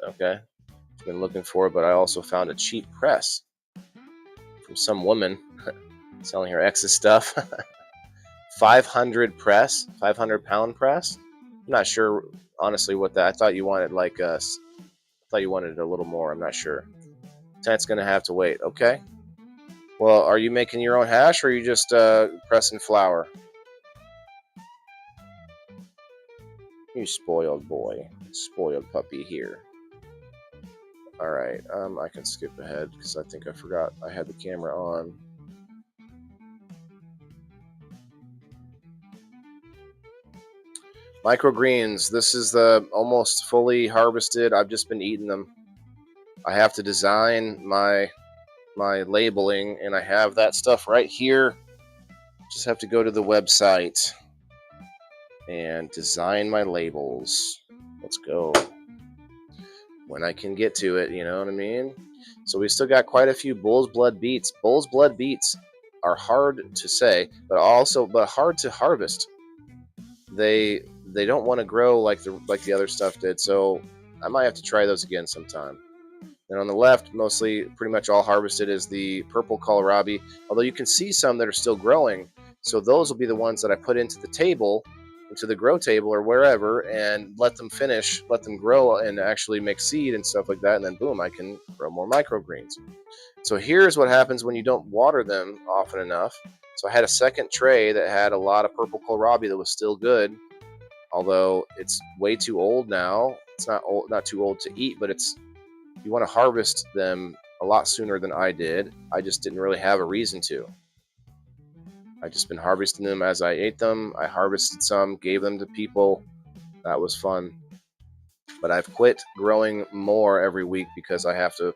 okay? I've been looking for it, but I also found a cheap press from some woman selling her ex's stuff. 500 pound press. I'm not sure, honestly, what that. I thought you wanted a little more. I'm not sure. Tent's going to have to wait. Okay. Well, are you making your own hash, or are you just pressing flour? You spoiled boy. Spoiled puppy here. Alright, I can skip ahead because I think I forgot I had the camera on. Microgreens. This is the almost fully harvested. I've just been eating them. I have to design my labeling, and I have that stuff right here. Just have to go to the website and design my labels. Let's go. When I can get to it, you know what I mean? So we still got quite a few Bull's Blood beets. Bull's Blood beets are hard to say, but hard to harvest. They don't want to grow like the other stuff did, so I might have to try those again sometime. And on the left, pretty much all harvested, is the purple kohlrabi, although you can see some that are still growing. So those will be the ones that I put into the grow table or wherever, and let them grow and actually make seed and stuff like that, and then boom, I can grow more microgreens. So here's what happens when you don't water them often enough. So I had a second tray that had a lot of purple kohlrabi that was still good, although it's way too old now. It's not too old to eat, but you want to harvest them a lot sooner than I did. I just didn't really have a reason to. I just been harvesting them as I ate them. I harvested some, gave them to people. That was fun. But I've quit growing more every week because I got to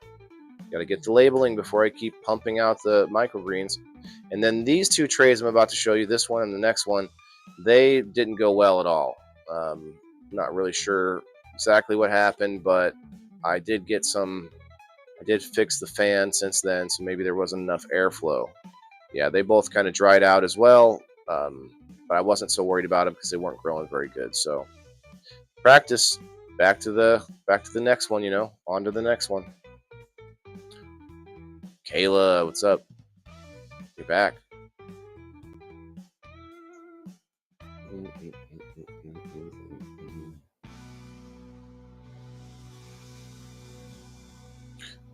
get the labeling before I keep pumping out the microgreens. And then these two trays I'm about to show you, this one and the next one, they didn't go well at all. Not really sure exactly what happened, but I did fix the fan since then, so maybe there wasn't enough airflow. Yeah, they both kind of dried out as well, but I wasn't so worried about them because they weren't growing very good. So practice. Back to the next one, on to the next one. Kayla, what's up? You're back.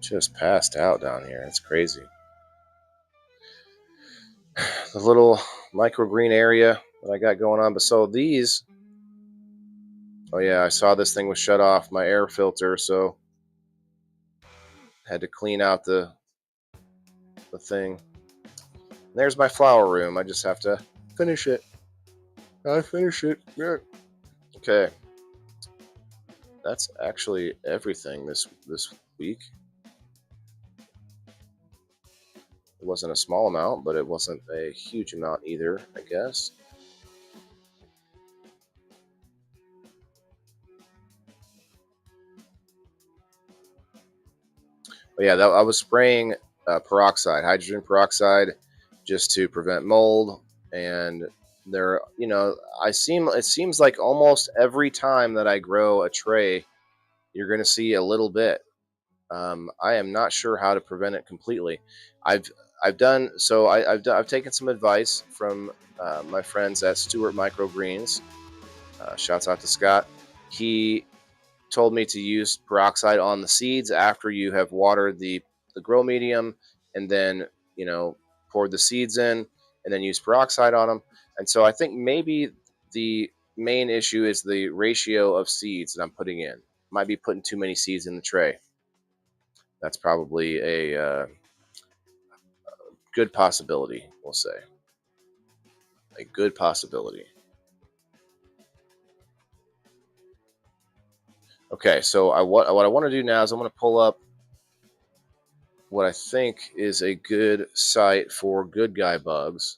Just passed out down here. It's crazy. The little microgreen area that I got going on. But so these, oh yeah, I saw this thing was shut off, my air filter. So Had to clean out the thing. There's my flower room. I just have to finish it. I finish it. Yeah. Okay. That's actually everything this week. It wasn't a small amount, but it wasn't a huge amount either, I guess. But yeah, I was spraying peroxide, hydrogen peroxide, just to prevent mold. And there, it seems like almost every time that I grow a tray, you're going to see a little bit. I am not sure how to prevent it completely. I've taken some advice from my friends at Stewart Microgreens. Shouts out to Scott. He told me to use peroxide on the seeds after you have watered the grow medium, and then poured the seeds in, and then use peroxide on them. And so I think maybe the main issue is the ratio of seeds that I'm putting in. Might be putting too many seeds in the tray. That's probably a good possibility, we'll say. A good possibility. Okay, so what I want to do now is I'm going to pull up what I think is a good site for good guy bugs.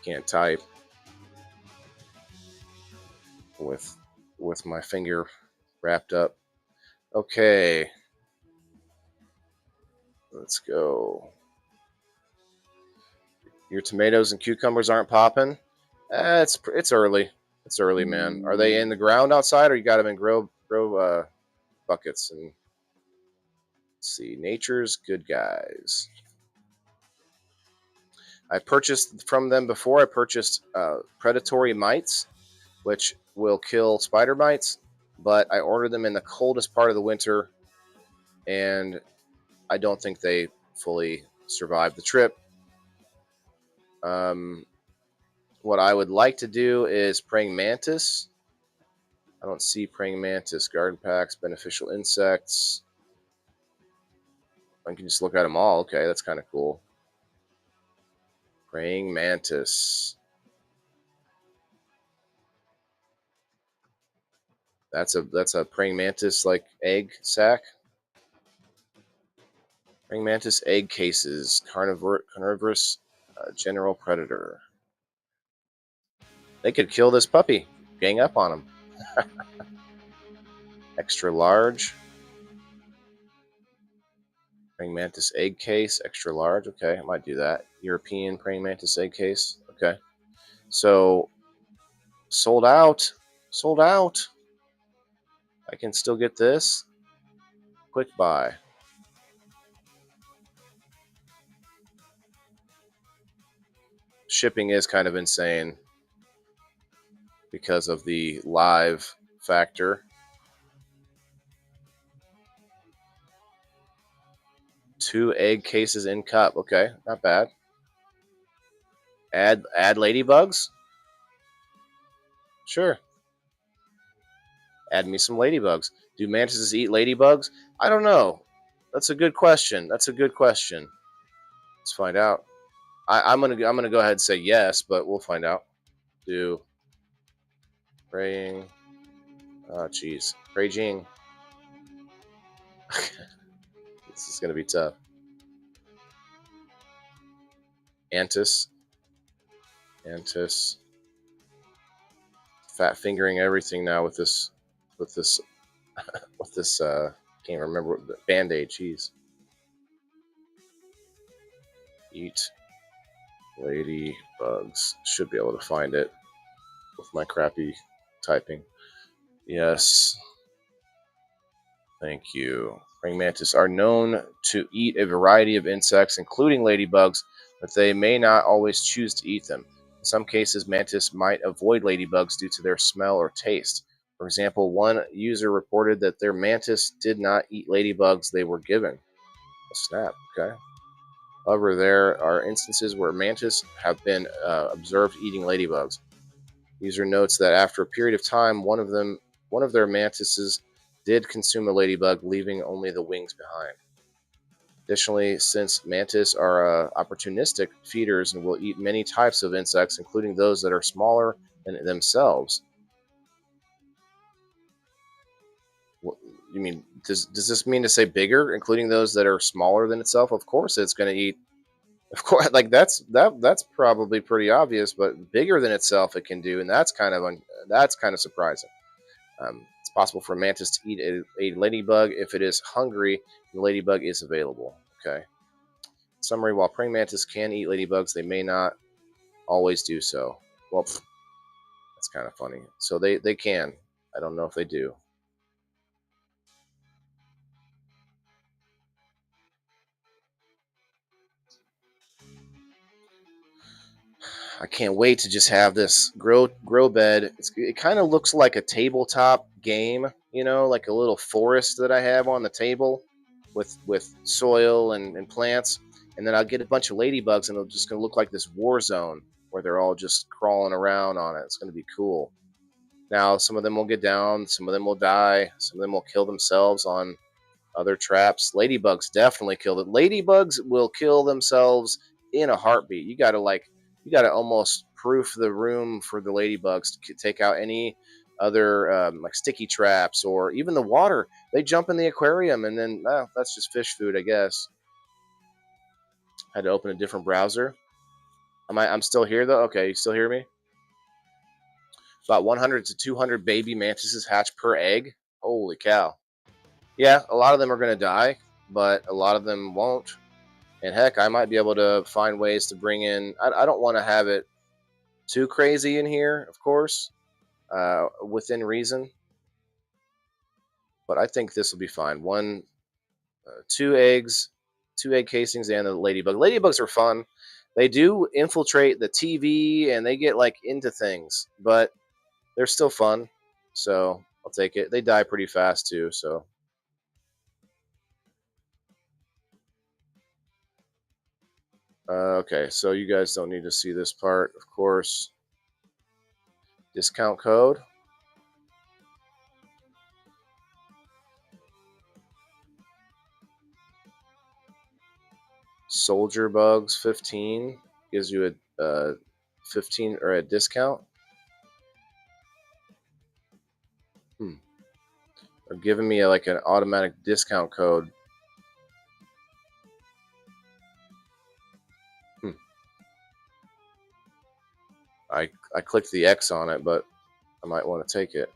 Can't type with my finger wrapped up. Okay, let's go. Your tomatoes and cucumbers aren't popping. It's early. It's early, man. Are they in the ground outside, or you got them in grow buckets? And let's see, Nature's Good Guys. I purchased from them before. I purchased predatory mites, which will kill spider mites, but I ordered them in the coldest part of the winter, and I don't think they fully survived the trip. What I would like to do is praying mantis. I don't see praying mantis. Garden packs, beneficial insects. I can just look at them all. Okay, that's kind of cool. Praying mantis. That's a praying mantis like egg sac. Praying mantis egg cases. Carnivorous general predator. They could kill this puppy. Gang up on him. Extra large. Praying mantis egg case, extra large. Okay, I might do that. European praying mantis egg case. Okay. So, sold out. Sold out. I can still get this. Quick buy. Shipping is kind of insane because of the live factor. 2 egg cases in cup. Okay, not bad. Add ladybugs? Sure. Add me some ladybugs. Do mantises eat ladybugs? I don't know. That's a good question. Let's find out. I'm gonna go ahead and say yes, but we'll find out. Do praying. Oh, jeez. Praying. This is gonna be tough. Antis. Fat fingering everything now with this can't remember the Band-Aid. Jeez. Eat ladybugs. Should be able to find it with my crappy typing. Yes. Thank you. Praying mantis are known to eat a variety of insects, including ladybugs, but they may not always choose to eat them. In some cases, mantis might avoid ladybugs due to their smell or taste. For example, one user reported that their mantis did not eat ladybugs they were given. snap. Okay. However, there are instances where mantis have been observed eating ladybugs. User notes that after a period of time, one of their mantises did consume a ladybug, leaving only the wings behind. Additionally, since mantis are opportunistic feeders and will eat many types of insects, including those that are smaller than themselves. You mean, does this mean to say bigger, including those that are smaller than itself? Of course, it's going to eat. Of course, like that's probably pretty obvious, but bigger than itself it can do, and that's kind of surprising. It's possible for a mantis to eat a ladybug if it is hungry and the ladybug is available. Okay. Summary: while praying mantis can eat ladybugs, they may not always do so. Well, that's kind of funny. So they can. I don't know if they do. I can't wait to just have this grow bed. It kind of looks like a tabletop game, like a little forest that I have on the table with soil and plants. And then I'll get a bunch of ladybugs, and it's just going to look like this war zone where they're all just crawling around on it. It's going to be cool. Now, some of them will get down, some of them will die, some of them will kill themselves on other traps. Ladybugs definitely kill it. Ladybugs will kill themselves in a heartbeat. You gotta almost proof the room for the ladybugs to take out any other like sticky traps or even the water. They jump in the aquarium, and then that's just fish food, I guess. Had to open a different browser. I'm still here though. Okay, you still hear me? About 100 to 200 baby mantises hatch per egg. Holy cow! Yeah, a lot of them are going to die, but a lot of them won't. And heck, I might be able to find ways to bring in. I don't want to have it too crazy in here, of course, within reason. But I think this will be fine. Two eggs, 2 egg casings, and the ladybug. Ladybugs are fun. They do infiltrate the TV and they get like into things, but they're still fun. So I'll take it. They die pretty fast too. So okay, so you guys don't need to see this part, of course. Discount code. Soldier Bugs 15 gives you a 15 or a discount. Or giving me like an automatic discount code. I clicked the X on it, but I might want to take it.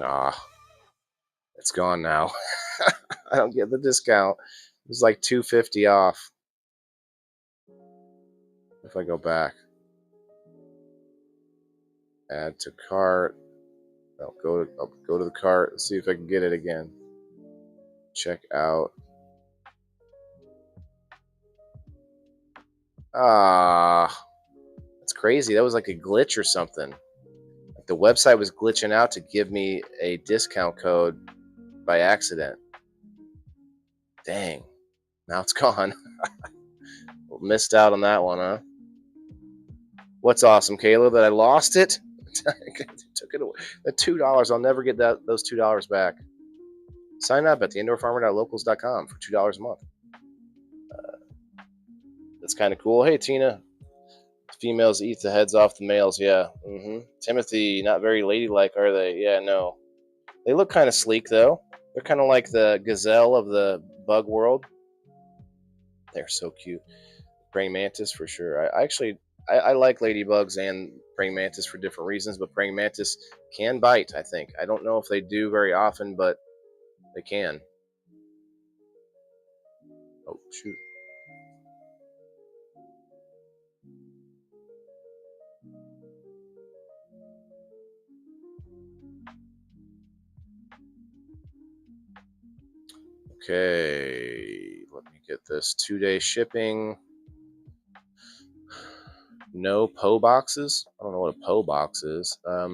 Ah, it's gone now. I don't get the discount. It was like $2.50 off. If I go back, add to cart. I'll go to the cart and see if I can get it again. Check out. Ah, that's crazy. That was like a glitch or something. Like the website was glitching out to give me a discount code by accident. Dang. Now it's gone. Missed out on that one, huh? What's awesome, Caleb? That I lost it? Took it away. The $2. I'll never get those $2 back. Sign up at theindoorfarmer.locals.com for $2 a month. That's kind of cool. Hey, Tina. Females eat the heads off the males. Yeah. Timothy, not very ladylike, are they? Yeah, no. They look kind of sleek, though. They're kind of like the gazelle of the bug world. They're so cute. Praying mantis for sure. I like ladybugs and praying mantis for different reasons, but praying mantis can bite, I think. I don't know if they do very often, but they can. Oh, shoot. Okay, let me get this. 2-day shipping. No PO boxes. I don't know what a PO box is. A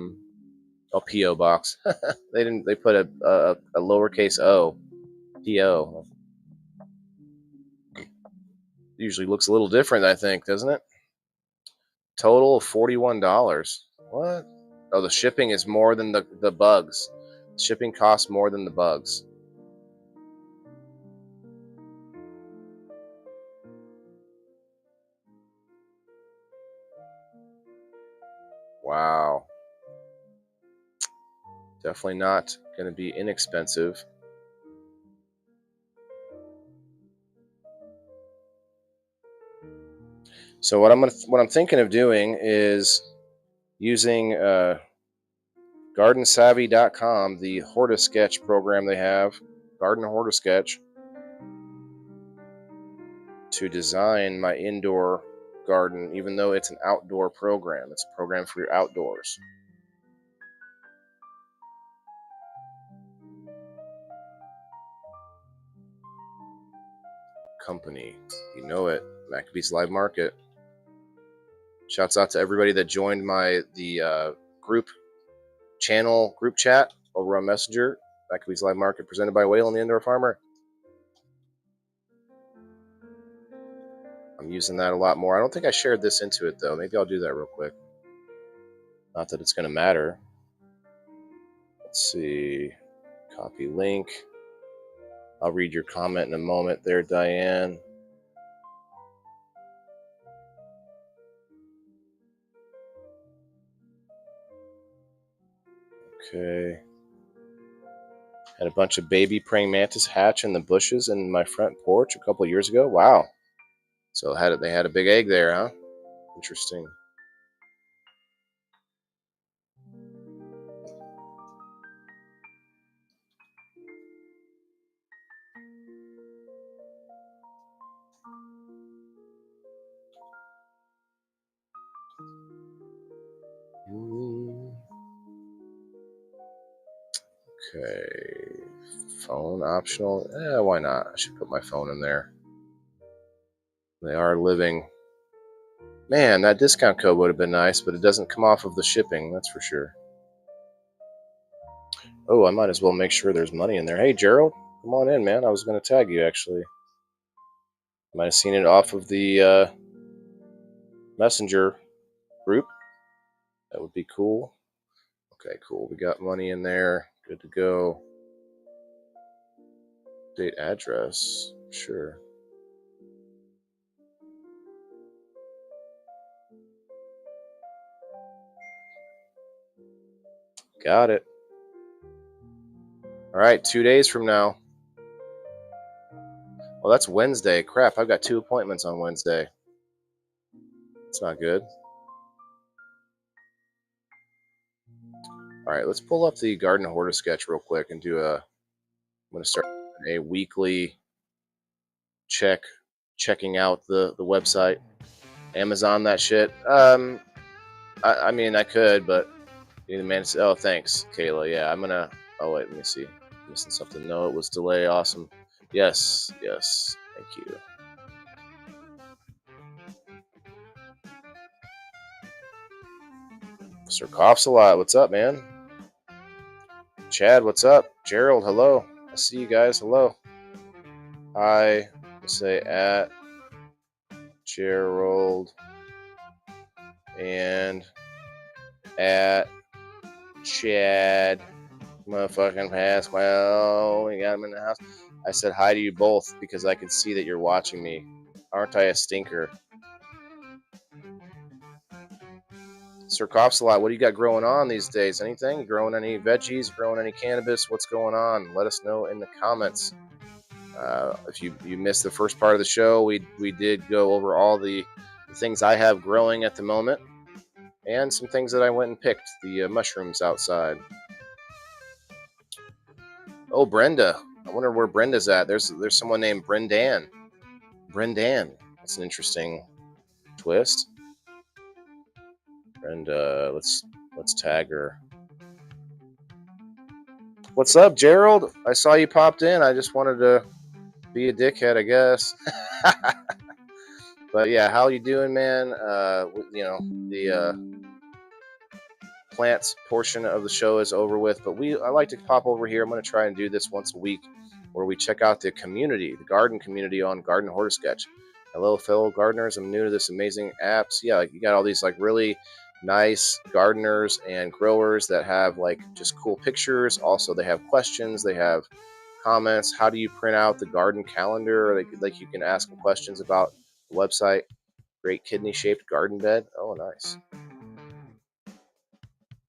PO box. They put a lowercase o. PO. Usually looks a little different, I think, doesn't it? Total of $41. What? Oh, the shipping is more than the bugs. Shipping costs more than the bugs. Wow. Definitely not going to be inexpensive. So what I'm thinking of doing is using GardenSavvy.com, the Hortisketch program they have, Garden Hortisketch, to design my indoor garden, even though it's an outdoor program. It's a program for your outdoors. Company, you know it, Macabee's Live Market. Shouts out to everybody that joined the group chat over on Messenger. Macabee's Live Market presented by Waylon the Indoor Farmer. I'm using that a lot more. I don't think I shared this into it though. Maybe I'll do that real quick. Not that it's going to matter. Let's see. Copy link. I'll read your comment in a moment there, Diane. Okay. Had a bunch of baby praying mantis hatch in the bushes in my front porch a couple years ago. Wow. So they had a big egg there, huh? Interesting. Okay. Phone optional. Why not? I should put my phone in there. They are living. Man, that discount code would have been nice, but it doesn't come off of the shipping, that's for sure. Oh, I might as well make sure there's money in there. Hey, Gerald, come on in, man. I was going to tag you, actually. Might have seen it off of the Messenger group. That would be cool. Okay, cool. We got money in there. Good to go. Date address. Sure. Got it. All right, 2 days from now. Well, that's Wednesday. Crap, I've got 2 appointments on Wednesday. That's not good. All right, let's pull up the Garden Hortisketch real quick and do I'm going to start a weekly checking out the website. Amazon that shit. I mean, I could, but the man said, oh, thanks, Kayla. Yeah, I'm gonna. Oh wait, let me see. I'm missing something. No, it was delay. Awesome. Yes. Thank you. Mr. Coughs a lot. What's up, man? Chad, what's up? Gerald, hello. I see you guys. Hello. Hi. Let's say at Gerald and at Chad. Motherfucking Pasquale. We got him in the house. I said hi to you both because I can see that you're watching me. Aren't I a stinker? Sir Coughs a lot. What do you got growing on these days? Anything? Growing any veggies? Growing any cannabis? What's going on? Let us know in the comments. If you missed the first part of the show, we did go over all the things I have growing at the moment and some things that I went and picked. The mushrooms outside. Oh, Brenda. I wonder where Brenda's at. There's someone named Brendan. That's an interesting twist. Brenda, let's tag her. What's up, Gerald? I saw you popped in. I just wanted to be a dickhead, I guess. But yeah, how you doing, man? The plants portion of the show is over with, but I like to pop over here. I'm going to try and do this once a week, where we check out the community, the garden community on Garden Hortisketch. Sketch. Hello, fellow gardeners. I'm new to this amazing app. So yeah, you got all these like really nice gardeners and growers that have like just cool pictures. Also, they have questions. They have comments. How do you print out the garden calendar? Like you can ask them questions about the website. Great kidney-shaped garden bed. Oh, nice.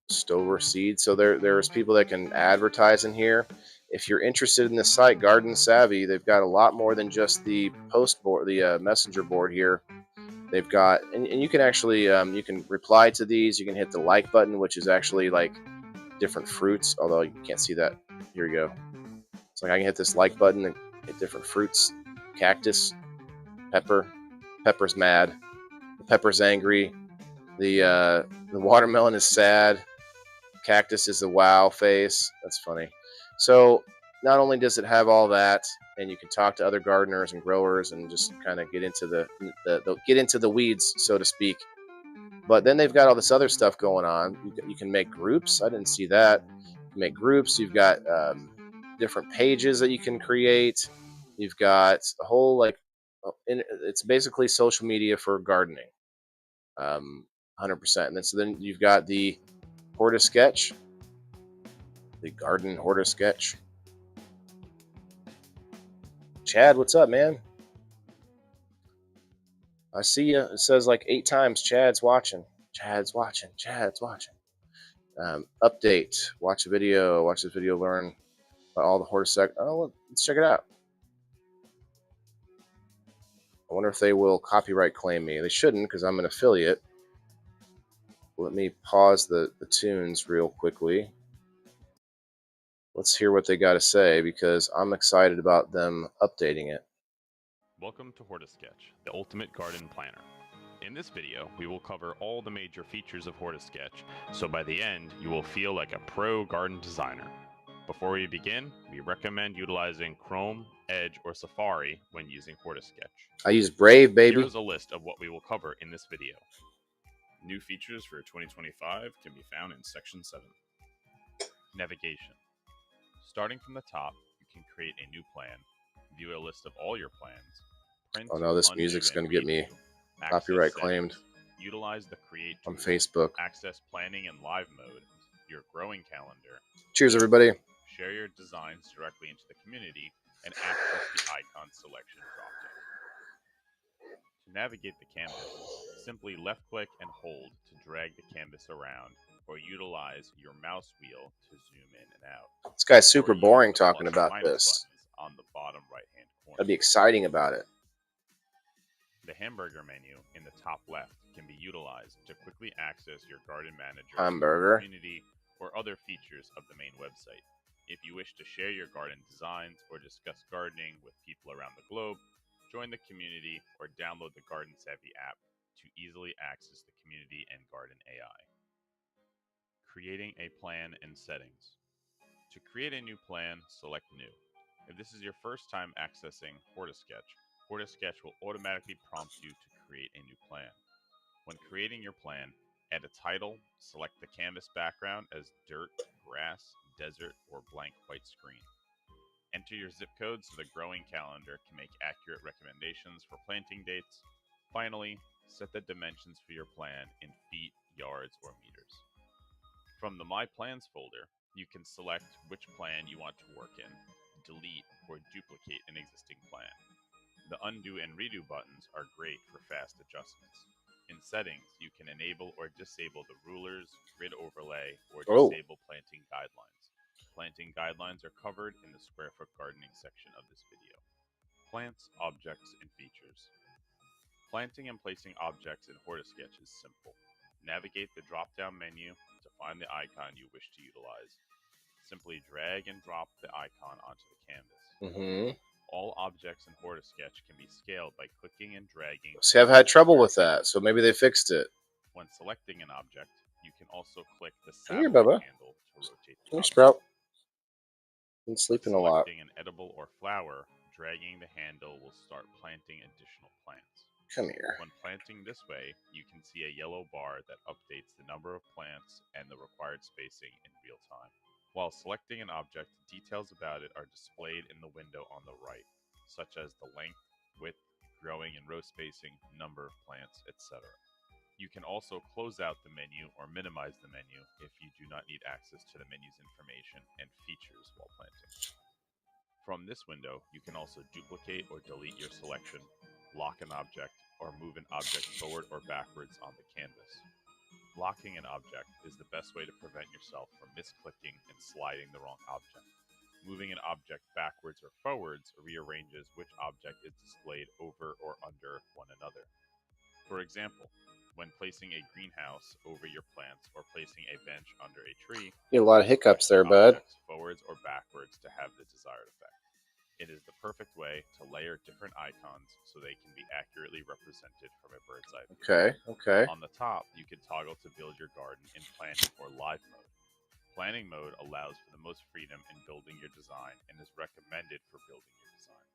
Stover Seed. So there's people that can advertise in here. If you're interested in the site, Garden Savvy, they've got a lot more than just the post board, the messenger board here. They've got, and you can actually, you can reply to these. You can hit the like button, which is actually like different fruits, although you can't see that. Here we go. It's like I can hit this like button and hit different fruits. Cactus, pepper, pepper's mad, the pepper's angry, the watermelon is sad, cactus is a wow face. That's funny. So not only does it have all that, and you can talk to other gardeners and growers and just kind of get into the weeds, so to speak. But then they've got all this other stuff going on. You can make groups. I didn't see that. You can make groups. You've got different pages that you can create. You've got a whole it's basically social media for gardening, 100%. And then you've got the Hortisketch, the Garden Hortisketch. Chad, what's up, man? I see you. It says like 8 times, Chad's watching. Chad's watching. Chad's watching. Update. Watch a video. Watch this video. Learn about all the Hortisketch. Oh, let's check it out. I wonder if they will copyright claim me. They shouldn't, because I'm an affiliate. Let me pause the tunes real quickly. Let's hear what they got to say, because I'm excited about them updating it. Welcome to Hortisketch, the ultimate garden planner. In this video, we will cover all the major features of Hortisketch, so by the end, you will feel like a pro garden designer. Before we begin, we recommend utilizing Chrome, Edge, or Safari when using Hortisketch. I use Brave, baby. Here's a list of what we will cover in this video. New features for 2025 can be found in Section 7. Navigation. Starting from the top, you can create a new plan, view a list of all your plans, print, oh no, this music's going to get me copyright claimed. Utilize the Create on Facebook. Access planning in live mode, your growing calendar. Cheers, everybody. Share your designs directly into the community and access the icon selection dropdown. To navigate the canvas, simply left-click and hold to drag the canvas around, or utilize your mouse wheel to zoom in and out. This guy's super boring talking about this. On the bottom right-hand corner. I'd be exciting about it. The hamburger menu in the top left can be utilized to quickly access your garden manager, hamburger, community, or other features of the main website. If you wish to share your garden designs or discuss gardening with people around the globe, join the community or download the Garden Savvy app to easily access the community and garden AI. Creating a plan and settings. To create a new plan, select New. If this is your first time accessing Hortisketch, Hortisketch will automatically prompt you to create a new plan. When creating your plan, add a title, select the canvas background as dirt, grass, desert, or blank white screen. Enter your zip code so the growing calendar can make accurate recommendations for planting dates. Finally, set the dimensions for your plan in feet, yards, or meters. From the My Plans folder, you can select which plan you want to work in, delete, or duplicate an existing plan. The undo and redo buttons are great for fast adjustments. In settings, you can enable or disable the rulers, grid overlay, or disable planting guidelines. Planting guidelines are covered in the square foot gardening section of this video. Plants, objects, and features. Planting and placing objects in Hortisketch is simple. Navigate the drop-down menu to find the icon you wish to utilize. Simply drag and drop the icon onto the canvas. All objects in Hortisketch can be scaled by clicking and dragging. See, I've had trouble with that, so maybe they fixed it. When selecting an object, you can also click the saddle handle to rotate the object. Sprout. Been When sleeping a lot. selecting an edible or flower, dragging the handle will start planting additional plants. Come here. When planting this way, you can see a yellow bar that updates the number of plants and the required spacing in real time. While selecting an object, details about it are displayed in the window on the right, such as the length, width, growing and row spacing, number of plants, etc. You can also close out the menu or minimize the menu if you do not need access to the menu's information and features while planting. From this window, you can also duplicate or delete your selection, lock an object, or move an object forward or backwards on the canvas. Locking an object is the best way to prevent yourself from misclicking and sliding the wrong object. Moving an object backwards or forwards rearranges which object is displayed over or under one another. For example, when placing a greenhouse over your plants or placing a bench under a tree, Get a lot of hiccups there, select bud. objects forwards or backwards to have the desired effect. It is the perfect way to layer different icons so they can be accurately represented from a bird's eye view. Okay, okay. On the top, you can toggle to build your garden in planning or live mode. Planning mode allows for the most freedom in building your design and is recommended for building your design.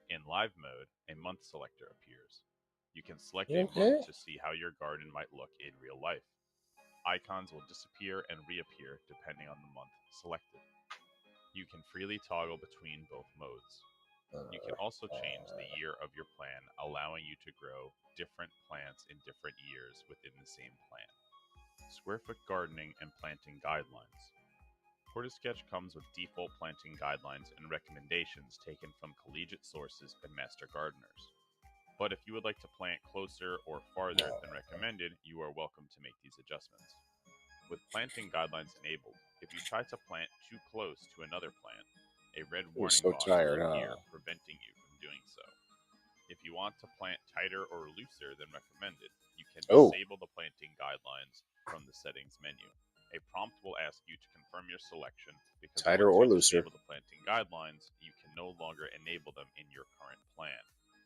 In live mode, a month selector appears. You can select a month to see how your garden might look in real life. Icons will disappear and reappear depending on the month selected. You can freely toggle between both modes. You can also change the year of your plan, allowing you to grow different plants in different years within the same plan. Square foot gardening and planting guidelines. PortaSketch comes with default planting guidelines and recommendations taken from collegiate sources and master gardeners. But if you would like to plant closer or farther than recommended, you are welcome to make these adjustments. With planting guidelines enabled, if you try to plant too close to another plant, a red warning so box tired, will huh? appear, preventing you from doing so. If you want to plant tighter or looser than recommended, you can disable the planting guidelines from the settings menu. A prompt will ask you to confirm your selection because Tighter once or you looser. disable the planting guidelines, you can no longer enable them in your current plan.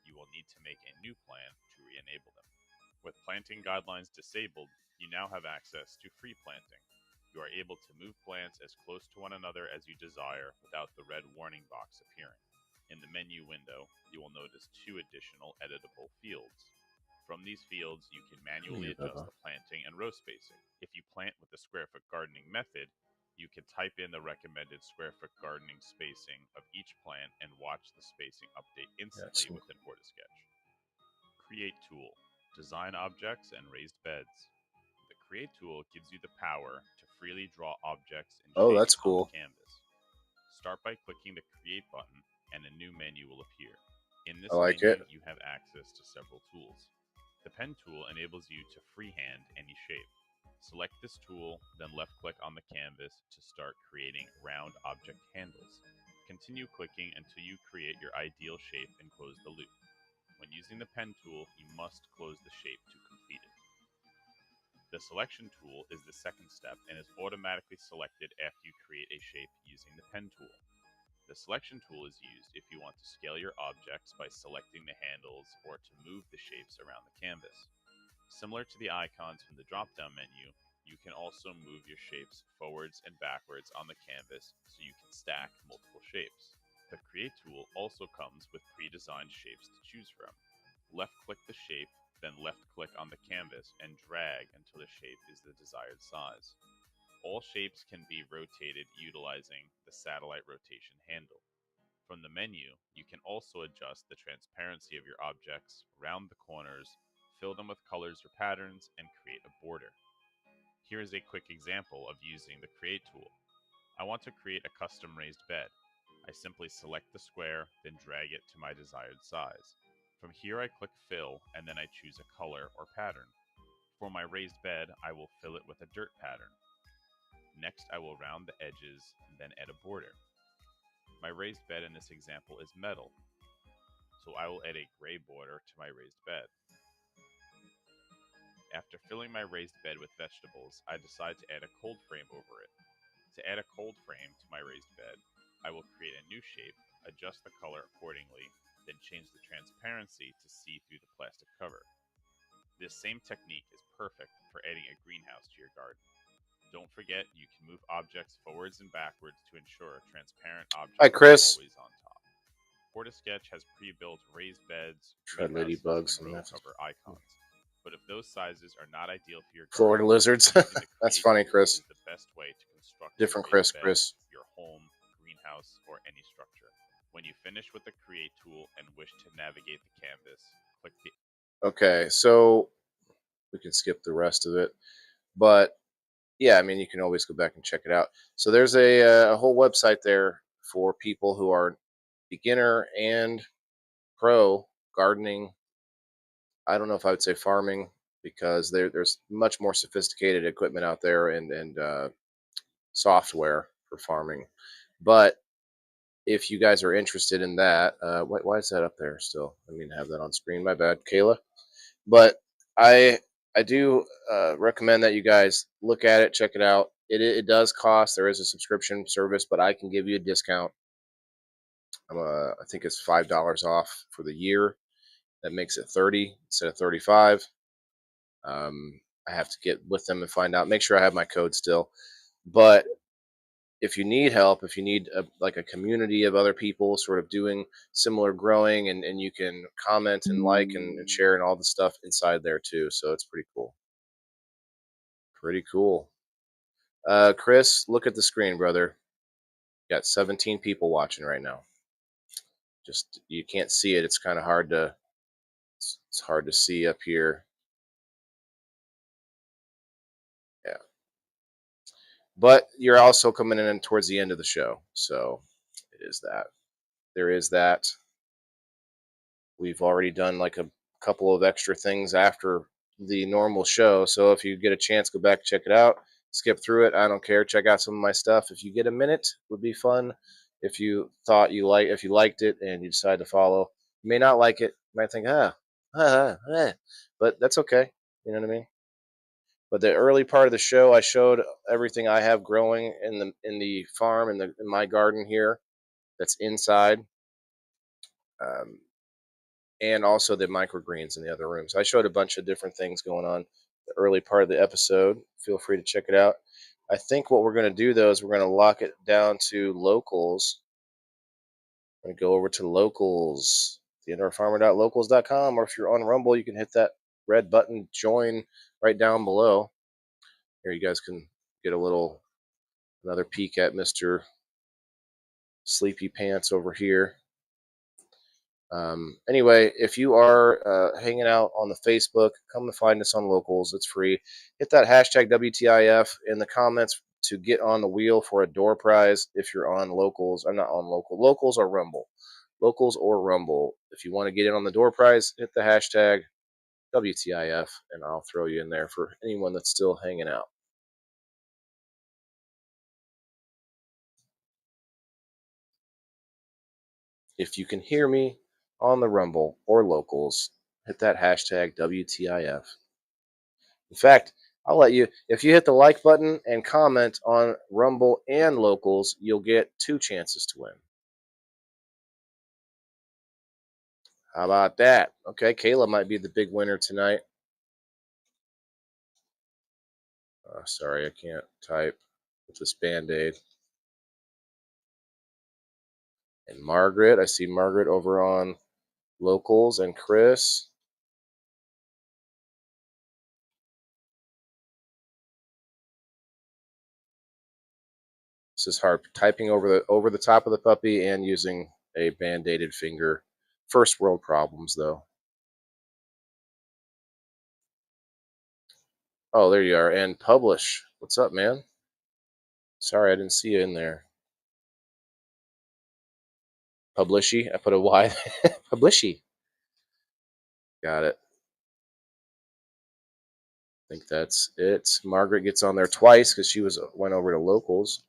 You will need to make a new plan to re-enable them. With planting guidelines disabled, you now have access to free planting. You are able to move plants as close to one another as you desire without the red warning box appearing. In the menu window, you will notice 2 additional editable fields. From these fields, you can manually adjust the planting and row spacing. If you plant with the square foot gardening method, you can type in the recommended square foot gardening spacing of each plant and watch the spacing update instantly within PortaSketch. Create tool. Design objects and raised beds. The Create tool gives you the power to freely draw objects and shapes that's on cool. the canvas. Start by clicking the Create button and a new menu will appear. In this I like menu, it. you have access to several tools. The Pen tool enables you to freehand any shape. Select this tool, then left-click on the canvas to start creating round object handles. Continue clicking until you create your ideal shape and close the loop. When using the Pen tool, you must close the shape to complete it. The Selection tool is the second step and is automatically selected after you create a shape using the Pen tool. The Selection tool is used if you want to scale your objects by selecting the handles or to move the shapes around the canvas. Similar to the icons from the drop-down menu, you can also move your shapes forwards and backwards on the canvas so you can stack multiple shapes. The Create tool also comes with pre-designed shapes to choose from. Left-click the shape, then left-click on the canvas and drag until the shape is the desired size. All shapes can be rotated utilizing the satellite rotation handle. From the menu, you can also adjust the transparency of your objects, round the corners, fill them with colors or patterns, and create a border. Here is a quick example of using the Create tool. I want to create a custom raised bed. I simply select the square, then drag it to my desired size. From here I click Fill, and then I choose a color or pattern. For my raised bed, I will fill it with a dirt pattern. Next, I will round the edges, and then add a border. My raised bed in this example is metal, so I will add a gray border to my raised bed. After filling my raised bed with vegetables, I decide to add a cold frame over it. To add a cold frame to my raised bed, I will create a new shape, adjust the color accordingly, then change the transparency to see through the plastic cover. This same technique is perfect for adding a greenhouse to your garden. Don't forget, you can move objects forwards and backwards to ensure a transparent Hi, object is Chris. always on top. Portasketch has pre-built raised beds, Tread green houses, ladybugs and and row that's cover icons. But if those sizes are not ideal for your Florida garden, lizards. using the That's Create funny, tool Chris. is the best way to construct a Different raised Chris. bed, Chris. your home, greenhouse, or any structure. When you finish with the Create tool and wish to navigate the canvas, click the Okay, so we can skip the rest of it, but yeah, I mean, you can always go back and check it out. So there's a whole website there for people who are beginner and pro gardening. I don't know if I would say farming because there's much more sophisticated equipment out there and software for farming. But if you guys are interested in that, why is that up there still? I mean, have that on screen. My bad, Kayla. But I I do recommend that you guys look at it, check it out. It does cost. There is a subscription service, but I can give you a discount. I think it's $5 off for the year. That makes it 30 instead of 35. I have to get with them and find out. Make sure I have my code still. But if you need help, if you need like a community of other people sort of doing similar growing, and you can comment and like and share and all the stuff inside there too. So it's pretty cool. Pretty cool. Chris, look at the screen, brother. Got 17 people watching right now. Just you can't see it. It's kind of hard to. It's hard to see up here. Yeah, but you're also coming in towards the end of the show, so it is that. There is that. We've already done like a couple of extra things after the normal show, so if you get a chance, go back, check it out, skip through it. I don't care. Check out some of my stuff if you get a minute. Would be fun. If you liked it and you decide to follow, you may not like it. You might think but that's okay. You know what I mean. But the early part of the show, I showed everything I have growing in the farm in my garden here. That's inside. Um, and also the microgreens in the other rooms. I showed a bunch of different things going on the early part of the episode. Feel free to check it out. I think what we're going to do though is we're going to lock it down to locals. I'm going to go over to locals, theindoorfarmer.locals.com, or if you're on Rumble, you can hit that red button, join right down below. Here, you guys can get another peek at Mr. Sleepy Pants over here. Anyway, if you are hanging out on the Facebook, come to find us on Locals. It's free. Hit that hashtag WTIF in the comments to get on the wheel for a door prize if you're on Locals. I'm not on Locals or Rumble. Locals or Rumble. If you want to get in on the door prize, hit the hashtag WTIF and I'll throw you in there for anyone that's still hanging out. If you can hear me on the Rumble or Locals, hit that hashtag WTIF. In fact, I'll let you, if you hit the like button and comment on Rumble and Locals, you'll get 2 chances to win. How about that? Okay, Kayla might be the big winner tonight. Sorry, I can't type with this Band-Aid. And Margaret, I see Margaret over on Locals, and Chris. This is hard typing over the top of the puppy and using a band-aided finger. First world problems though. Oh, there you are. And publish. What's up, man? Sorry, I didn't see you in there. Publishy. I put a Y. Publishy. Got it. I think that's it. Margaret gets on there twice because she went over to Locals,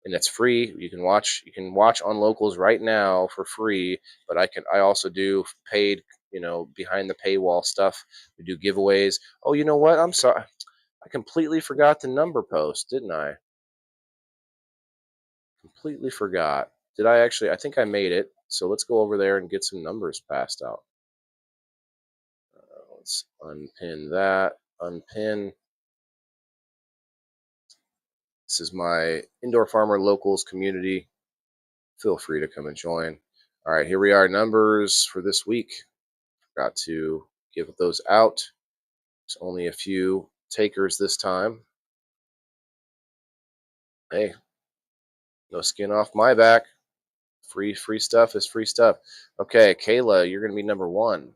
and it's free. You can watch. You can watch on Locals right now for free. But I also do paid. Behind the paywall stuff. We do giveaways. Oh, you know what? I'm sorry. I completely forgot the number post, didn't I? Completely forgot. Did I actually? I think I made it. So let's go over there and get some numbers passed out. Let's unpin that. Unpin. This is my Indoor Farmer Locals community. Feel free to come and join. All right, here we are. Numbers for this week. Forgot to give those out. There's only a few takers this time. Hey, no skin off my back. Free stuff is free stuff. Okay, Kayla, you're going to be number one.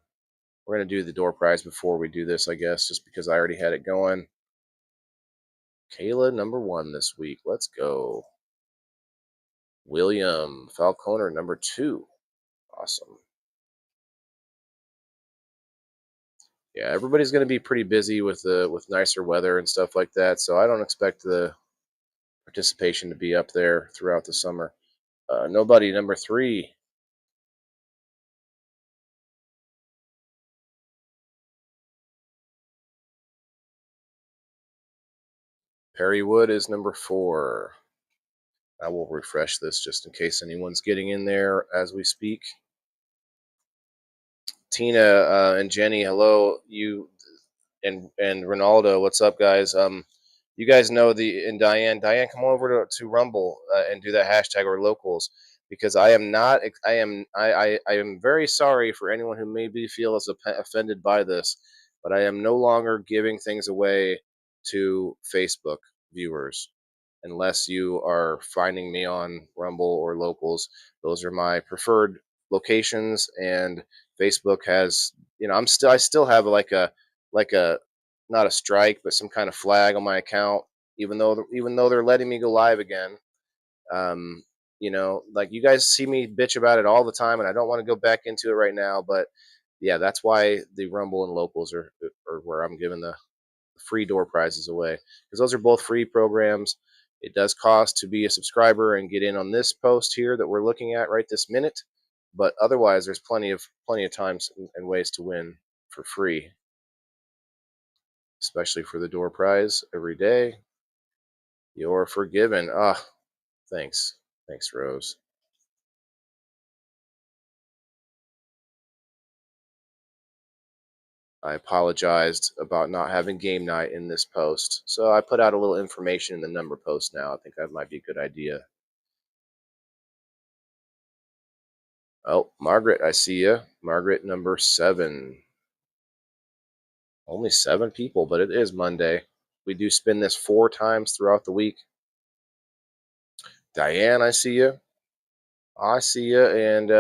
We're going to do the door prize before we do this, I guess, just because I already had it going. Kayla, number one this week. Let's go. William Falconer, number two. Awesome. Yeah, everybody's going to be pretty busy with nicer weather and stuff like that, so I don't expect the participation to be up there throughout the summer. Nobody, number three. Perry Wood is number four. I will refresh this just in case anyone's getting in there as we speak. Tina and Jenny, hello. You and Ronaldo, what's up, guys? You guys know and Diane, come over to Rumble and do that hashtag or locals, because I am not. I am very sorry for anyone who maybe feels offended by this, but I am no longer giving things away to Facebook viewers unless you are finding me on Rumble or locals. Those are my preferred locations, and Facebook has, I still have like a not a strike, but some kind of flag on my account, even though they're letting me go live again. Like, you guys see me bitch about it all the time, and I don't want to go back into it right now, but yeah, that's why the Rumble and locals are where I'm giving the free door prizes away, because those are both free programs. It does cost to be a subscriber and get in on this post here that we're looking at right this minute, but otherwise there's plenty of times and ways to win for free, especially for the door prize every day. You're forgiven. Thanks, Rose. I apologized about not having game night in this post, so I put out a little information in the number post now. I think that might be a good idea. Oh, Margaret, I see you. Margaret, number 7. Only 7 people, but it is Monday. We do spin this 4 times throughout the week. Diane, I see you. And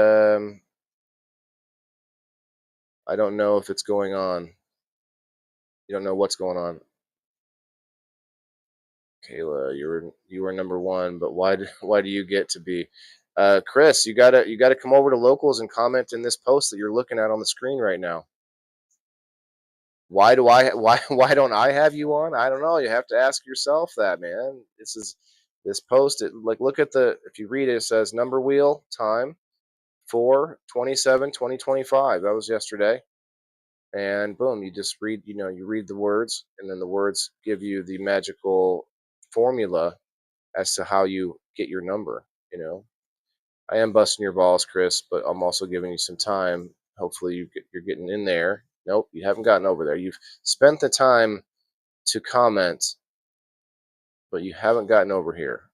I don't know if it's going on. You don't know what's going on. Kayla, you were number 1, but why do you get to be? Chris, you gotta come over to locals and comment in this post that you're looking at on the screen right now. Why don't I have you on? I don't know. You have to ask yourself that, man. This post. Look at if you read it, it says number wheel time 4/27/2025. That was yesterday, and boom, you just read. You read the words, and then the words give you the magical formula as to how you get your number. I am busting your balls, Chris, but I'm also giving you some time. Hopefully, you're getting in there. Nope, you haven't gotten over there. You've spent the time to comment, but you haven't gotten over here.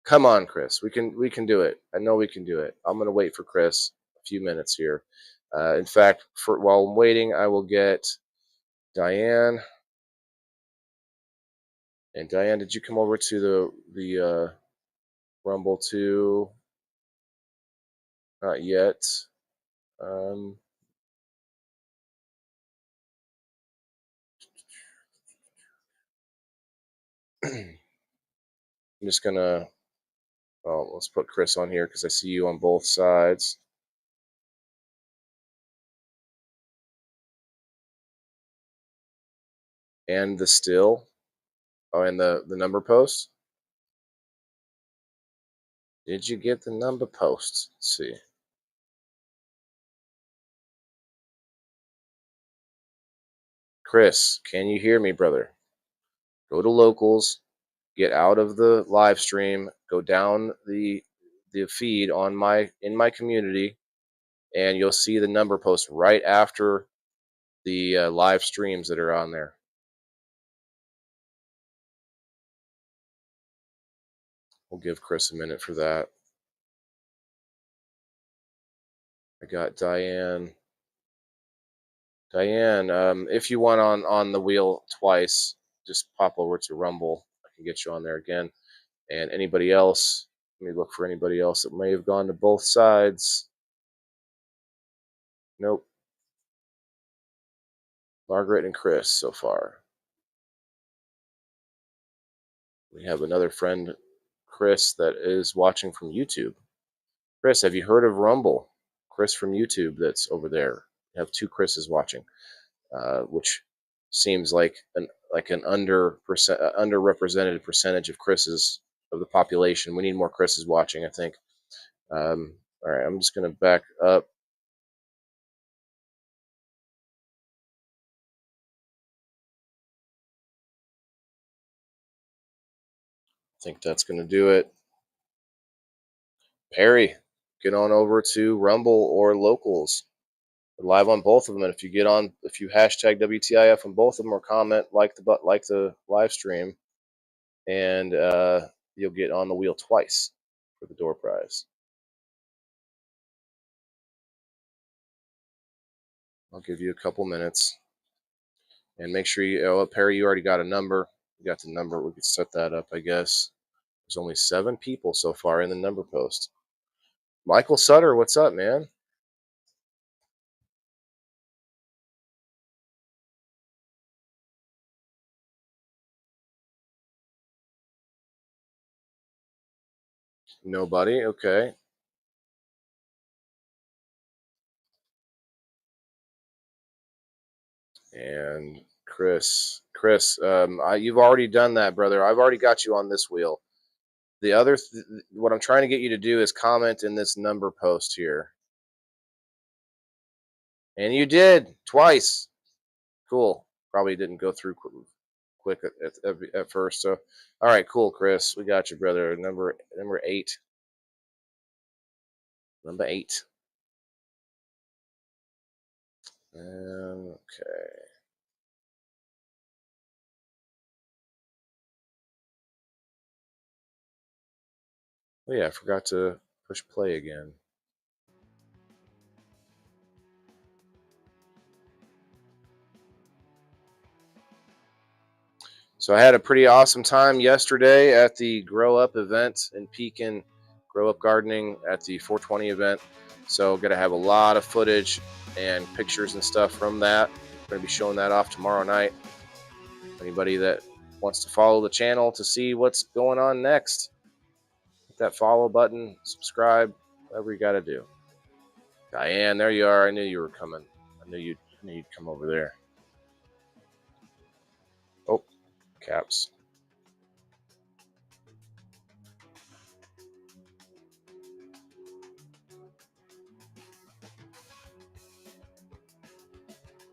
Come on, Chris. We can do it. I know we can do it. I'm gonna wait for Chris a few minutes here. In fact, while I'm waiting, I will get Diane. And Diane, did you come over to the Rumble too? Not yet. I'm just gonna. Oh, let's put Chris on here because I see you on both sides. And the still. Oh, and the number post. Did you get the number post? Let's see. Chris, can you hear me, brother? Go to locals, get out of the live stream, go down the feed in my community, and you'll see the number post right after the live streams that are on there. We'll give Chris a minute for that. I got Diane. Diane, if you want on the wheel twice, just pop over to Rumble. I can get you on there again. And anybody else, let me look for anybody else that may have gone to both sides. Nope. Margaret and Chris so far. We have another friend, Chris, that is watching from YouTube. Chris, have you heard of Rumble? Chris from YouTube that's over there. We have two Chris's watching, which seems like an underrepresented percentage of Chris's of the population. We need more Chris's watching, I think. All right, I'm just going to back up. I think that's going to do it. Perry, get on over to Rumble or Locals. We're live on both of them, and if you hashtag WTIF on both of them or comment like the live stream, and you'll get on the wheel twice for the door prize. I'll give you a couple minutes, and make sure Perry, you already got a number. You got the number. We could set that up, I guess. There's only 7 people so far in the number post. Michael Sutter, what's up, man? Nobody? Okay. And Chris, you've already done that, brother. I've already got you on this wheel. The other, what I'm trying to get you to do is comment in this number post here. And you did twice. Cool. Probably didn't go through quick at first. So, all right, cool, Chris. We got you, brother. Number 8. Number 8. Okay. Oh yeah, I forgot to push play again. So I had a pretty awesome time yesterday at the Grow Up event in Pekin, Grow Up Gardening at the 420 event. So going to have a lot of footage and pictures and stuff from that. Going to be showing that off tomorrow night. Anybody that wants to follow the channel to see what's going on next, hit that follow button, subscribe, whatever you got to do. Diane, there you are. I knew you were coming. I knew you'd come over there. Oh, caps.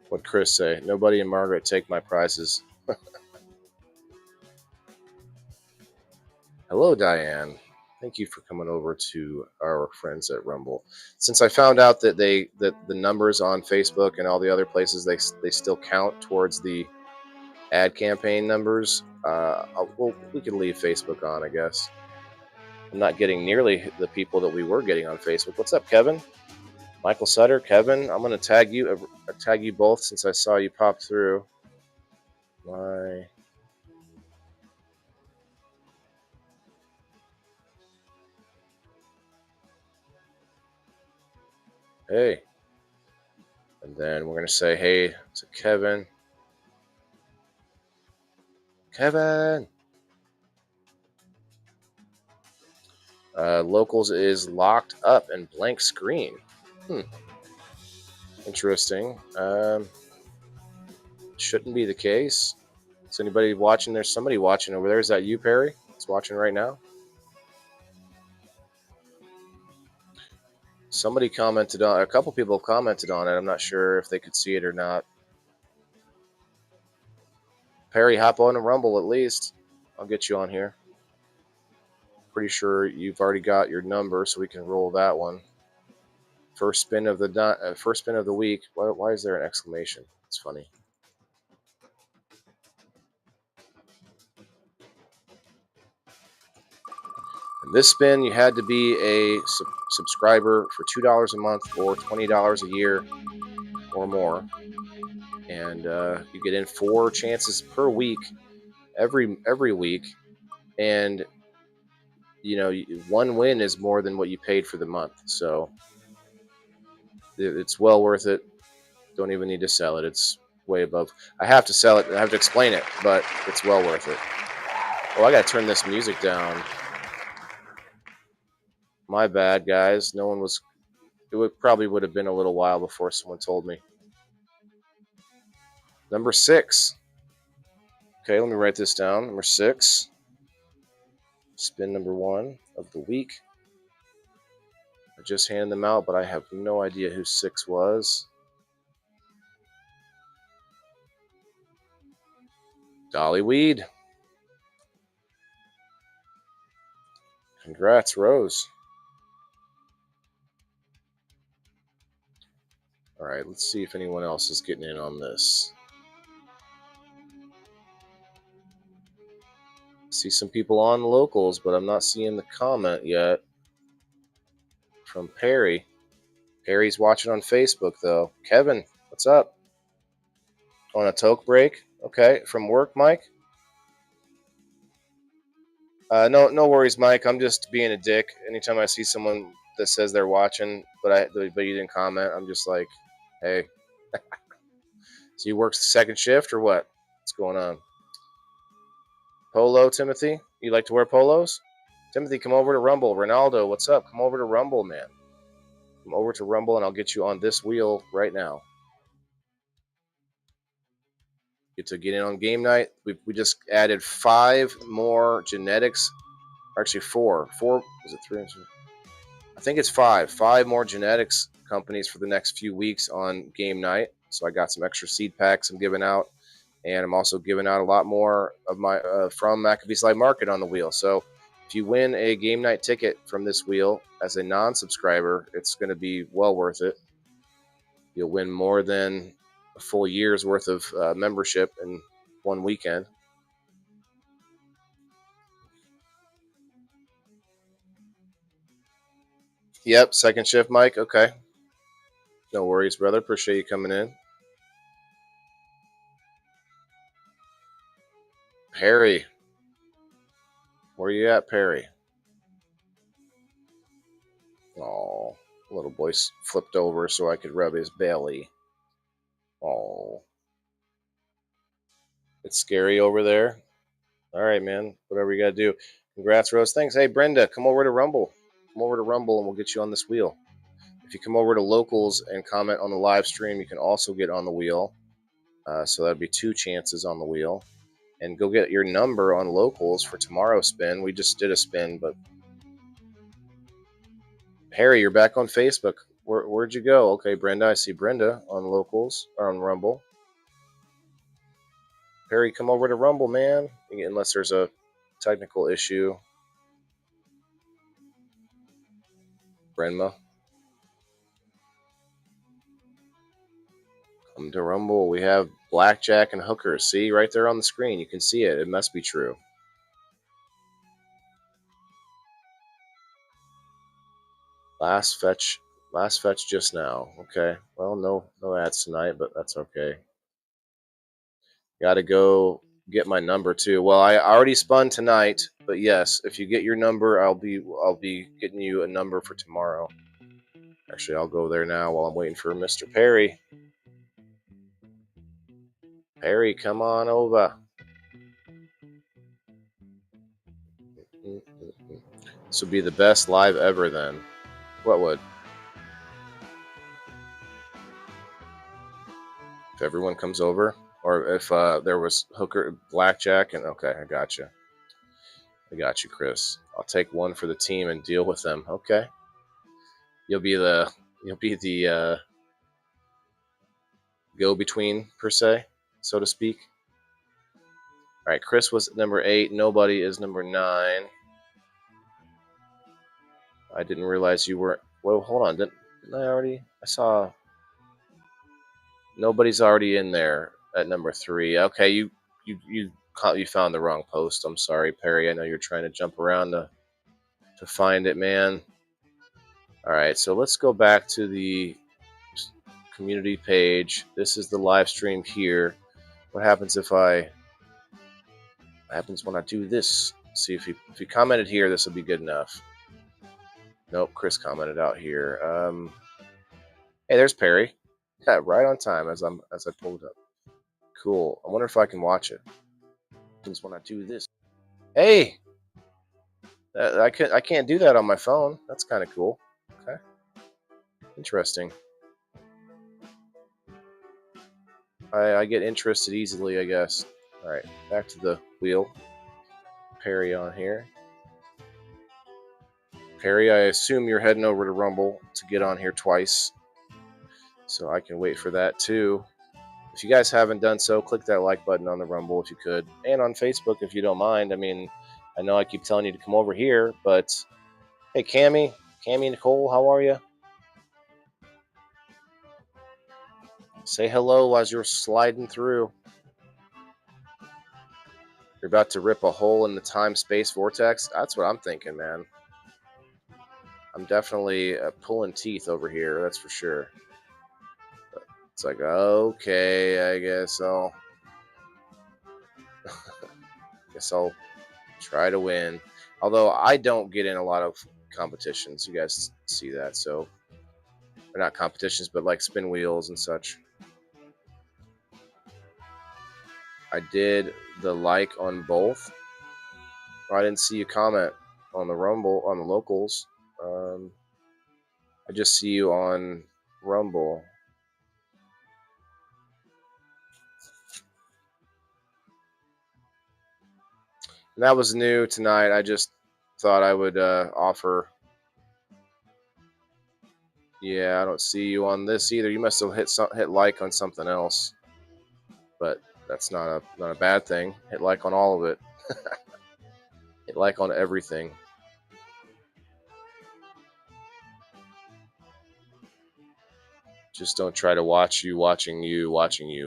What'd Chris say? Nobody and Margaret take my prizes. Hello, Diane. Thank you for coming over to our friends at Rumble. Since I found out that the numbers on Facebook and all the other places they still count towards the ad campaign numbers, we can leave Facebook on, I guess. I'm not getting nearly the people that we were getting on Facebook. What's up, Kevin? Michael Sutter, Kevin. I'm gonna tag you both since I saw you pop through. Hey. And then we're gonna say hey to Kevin. Kevin. Locals is locked up and blank screen. Interesting. Shouldn't be the case. Is anybody watching? There's somebody watching over there. Is that you, Perry? It's watching right now. Somebody commented on. A couple people commented on it. I'm not sure if they could see it or not. Perry, hop on a Rumble at least. I'll get you on here. Pretty sure you've already got your number, so we can roll that one. First spin of the week. Why is there an exclamation? It's funny. This spin, you had to be a subscriber for $2 a month or $20 a year or more, and you get in 4 chances per week, every week, and one win is more than what you paid for the month, so it's well worth it. Don't even need to sell it. It's way above. I have to sell it. I have to explain it, but it's well worth it. Oh, I gotta turn this music down. My bad, guys. No one was. Probably would have been a little while before someone told me. Number 6. Okay, let me write this down. Number 6. Spin number 1 of the week. I just handed them out, but I have no idea who 6 was. Dollyweed. Congrats, Rose. All right, let's see if anyone else is getting in on this. I see some people on locals, but I'm not seeing the comment yet from Perry. Perry's watching on Facebook, though. Kevin, what's up? On a toke break? Okay, from work, Mike? No worries, Mike. I'm just being a dick. Anytime I see someone that says they're watching, but you didn't comment, I'm just like, hey. So you work second shift or what? What's going on? Polo, Timothy? You like to wear polos? Timothy, come over to Rumble. Ronaldo, what's up? Come over to Rumble, man. Come over to Rumble, and I'll get you on this wheel right now. Get to get in on game night. We just added 5 more genetics. Actually, 4. 4, is it 3? I think it's 5. 5 more genetics companies for the next few weeks on game night. So I got some extra seed packs I'm giving out. And I'm also giving out a lot more of my from McAfee's Live Market on the wheel. So if you win a game night ticket from this wheel as a non-subscriber, it's going to be well worth it. You'll win more than a full year's worth of membership in one weekend. Yep, second shift, Mike. Okay. No worries, brother. Appreciate you coming in. Perry. Where you at, Perry? Oh, little boy flipped over so I could rub his belly. Oh. It's scary over there. All right, man. Whatever you got to do. Congrats, Rose. Thanks. Hey, Brenda, come over to Rumble. Come over to Rumble and we'll get you on this wheel. If you come over to Locals and comment on the live stream, you can also get on the wheel. So that'd be 2 chances on the wheel. And go get your number on Locals for tomorrow's spin. We just did a spin, but Harry, you're back on Facebook. Where'd you go? Okay, Brenda, I see Brenda on Locals or on Rumble. Harry, come over to Rumble, man. Unless there's a technical issue. Brenma. Come to Rumble. We have blackjack and hookers. See, right there on the screen. You can see it. It must be true. Last fetch just now. Okay. Well, no ads tonight, but that's okay. Got to go get my number too. Well, I already spun tonight, but yes, if you get your number, I'll be getting you a number for tomorrow. Actually, I'll go there now while I'm waiting for Mr. Perry. Perry, come on over. This would be the best live ever then. What would? If everyone comes over? Or if there was hooker, blackjack, and okay, I got you. Chris. I'll take one for the team and deal with them. Okay. You'll be the go-between per se, so to speak. All right, Chris was number 8. Nobody is number 9. I didn't realize you weren't. Well, hold on. Didn't I already? I saw. Nobody's already in there at number 3. Okay, you found the wrong post. I'm sorry, Perry. I know you're trying to jump around to find it, man. All right, so let's go back to the community page. This is the live stream here. What happens if what happens when I do this? See if you commented here, this will be good enough. Nope, Chris commented out here. Hey, there's Perry. Yeah, right on time as I pulled up. Cool. I wonder if I can watch it. Happens when I do this. Hey, I can't do that on my phone. That's kind of cool. Okay, interesting. I get interested easily, I guess. All right, back to the wheel. Perry on here. Perry, I assume you're heading over to Rumble to get on here twice, so I can wait for that too. If you guys haven't done so, click that like button on the Rumble if you could, and on Facebook if you don't mind. I mean, I know I keep telling you to come over here, but hey, Cammy Nicole, how are you? Say hello as you're sliding through. You're about to rip a hole in the time-space vortex? That's what I'm thinking, man. I'm definitely pulling teeth over here, that's for sure. But it's like, okay, I guess I'll try to win. Although I don't get in a lot of competitions, you guys see that, so or not competitions, but like spin wheels and such. I did the like on both. I didn't see you comment on the Rumble on the locals. I just see you on Rumble. And that was new tonight. I just thought I would offer. Yeah, I don't see you on this either. You must have hit like on something else, but that's not a bad thing. Hit like on all of it. Hit like on everything. Just don't try to watch you watching you.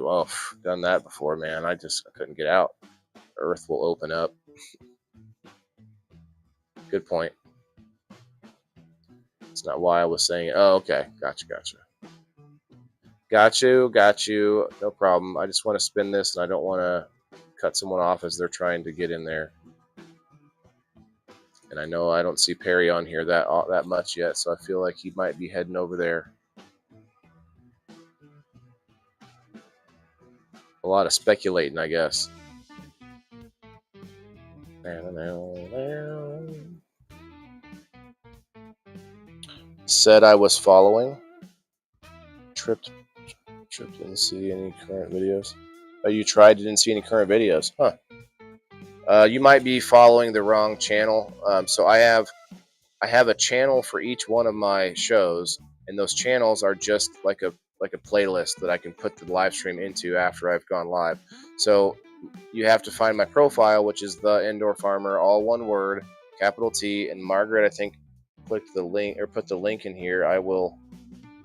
Oh, done that before, man. I couldn't get out. Earth will open up. Good point. It's not why I was saying it. Oh, okay. Gotcha. Got you. No problem. I just want to spin this, and I don't want to cut someone off as they're trying to get in there. And I know I don't see Perry on here that much yet, so I feel like he might be heading over there. A lot of speculating, I guess. Said I was following. Tripped, didn't see any current videos. Oh, you tried, didn't see any current videos. Huh. You might be following the wrong channel. So I have a channel for each one of my shows, and those channels are just like a playlist that I can put the live stream into after I've gone live. So you have to find my profile, which is The Indoor Farmer, all one word, capital T. And Margaret, I think, clicked the link or put the link in here. I will.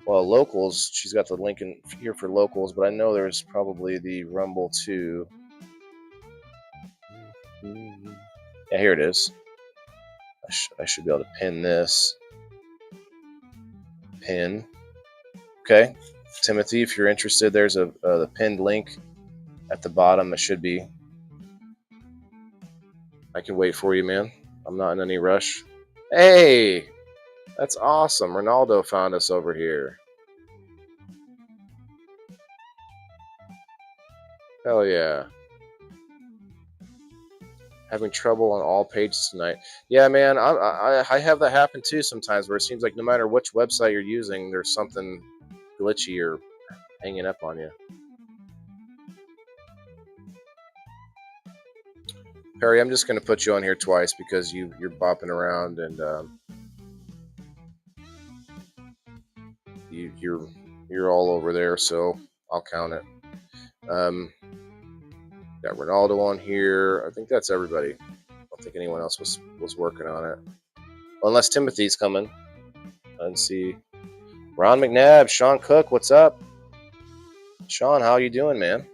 Well, locals, she's got the link in here for locals, but I know there's probably the Rumble too. Yeah, here it is. I should be able to pin this. Pin. Okay. Timothy, if you're interested, there's the pinned link at the bottom. It should be. I can wait for you, man. I'm not in any rush. Hey! That's awesome. Ronaldo found us over here. Hell yeah. Having trouble on all pages tonight. Yeah, man, I have that happen too sometimes, where it seems like no matter which website you're using, there's something glitchy or hanging up on you. Perry, I'm just going to put you on here twice because you're bopping around and you're all over there, so I'll count it. Got Ronaldo on here. I think that's everybody. I don't think anyone else was working on it. Well, unless Timothy's coming. Let's see. Ron McNabb, Sean Cook, what's up? Sean, how you doing, man?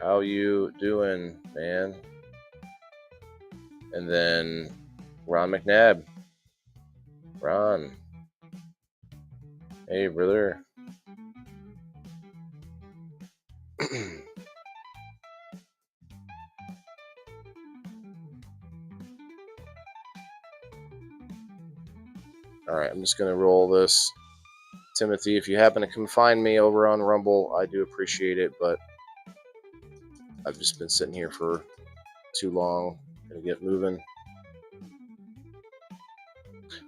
How you doing, man? And then Ron McNabb. Ron. Hey, brother. All right, I'm just going to roll this. Timothy, if you happen to come find me over on Rumble, I do appreciate it, but I've just been sitting here for too long. Gonna get moving.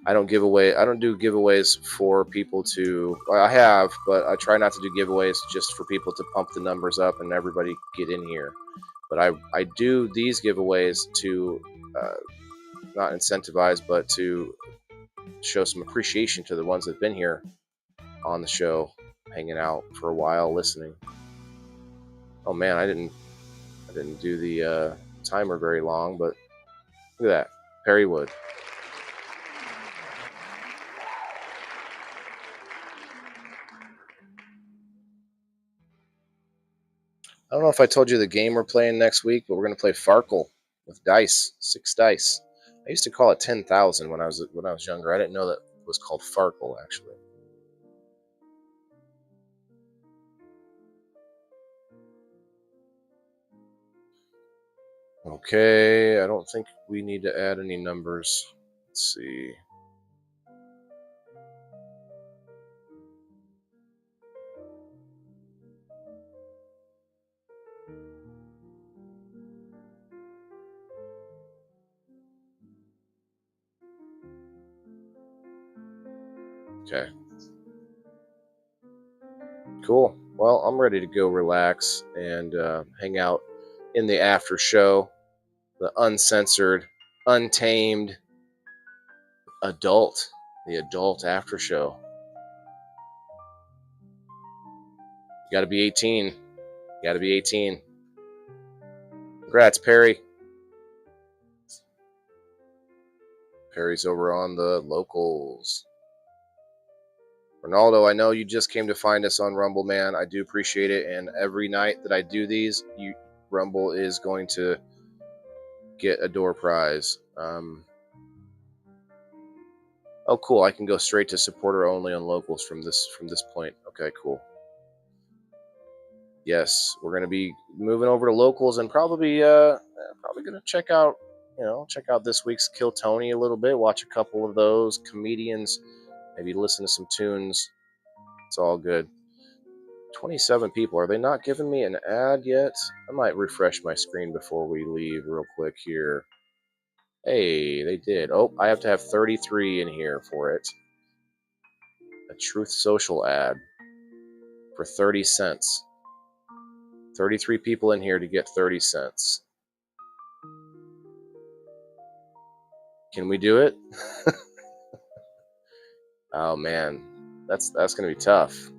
I don't do giveaways for people to. I have, but I try not to do giveaways just for people to pump the numbers up and everybody get in here. But I do these giveaways to not incentivize, but to show some appreciation to the ones that've been here on the show, hanging out for a while, listening. Oh man, I didn't do the timer very long, but look at that, Perry Wood. I don't know if I told you the game we're playing next week, but we're going to play Farkle with dice, 6 dice. I used to call it 10,000 when I was younger. I didn't know that it was called Farkle, actually. Okay, I don't think we need to add any numbers. Let's see. Okay. Cool. Well, I'm ready to go relax and hang out in the after show, the uncensored, untamed the adult after show. You got to be 18. You got to be 18. Congrats, Perry. Perry's over on the locals. Ronaldo, I know you just came to find us on Rumble, man. I do appreciate it. And every night that I do these, Rumble is going to get a door prize. Oh, cool. I can go straight to supporter only on locals from this point. Okay, cool. Yes, we're going to be moving over to locals and probably going to check out this week's Kill Tony a little bit, watch a couple of those comedians, maybe listen to some tunes. It's all good. 27 people. Are they not giving me an ad yet? I might refresh my screen before we leave real quick here. Hey, they did. Oh, I have to have 33 in here for it. A Truth Social ad for 30 cents. 33 people in here to get 30 cents. Can we do it? Oh man, that's going to be tough.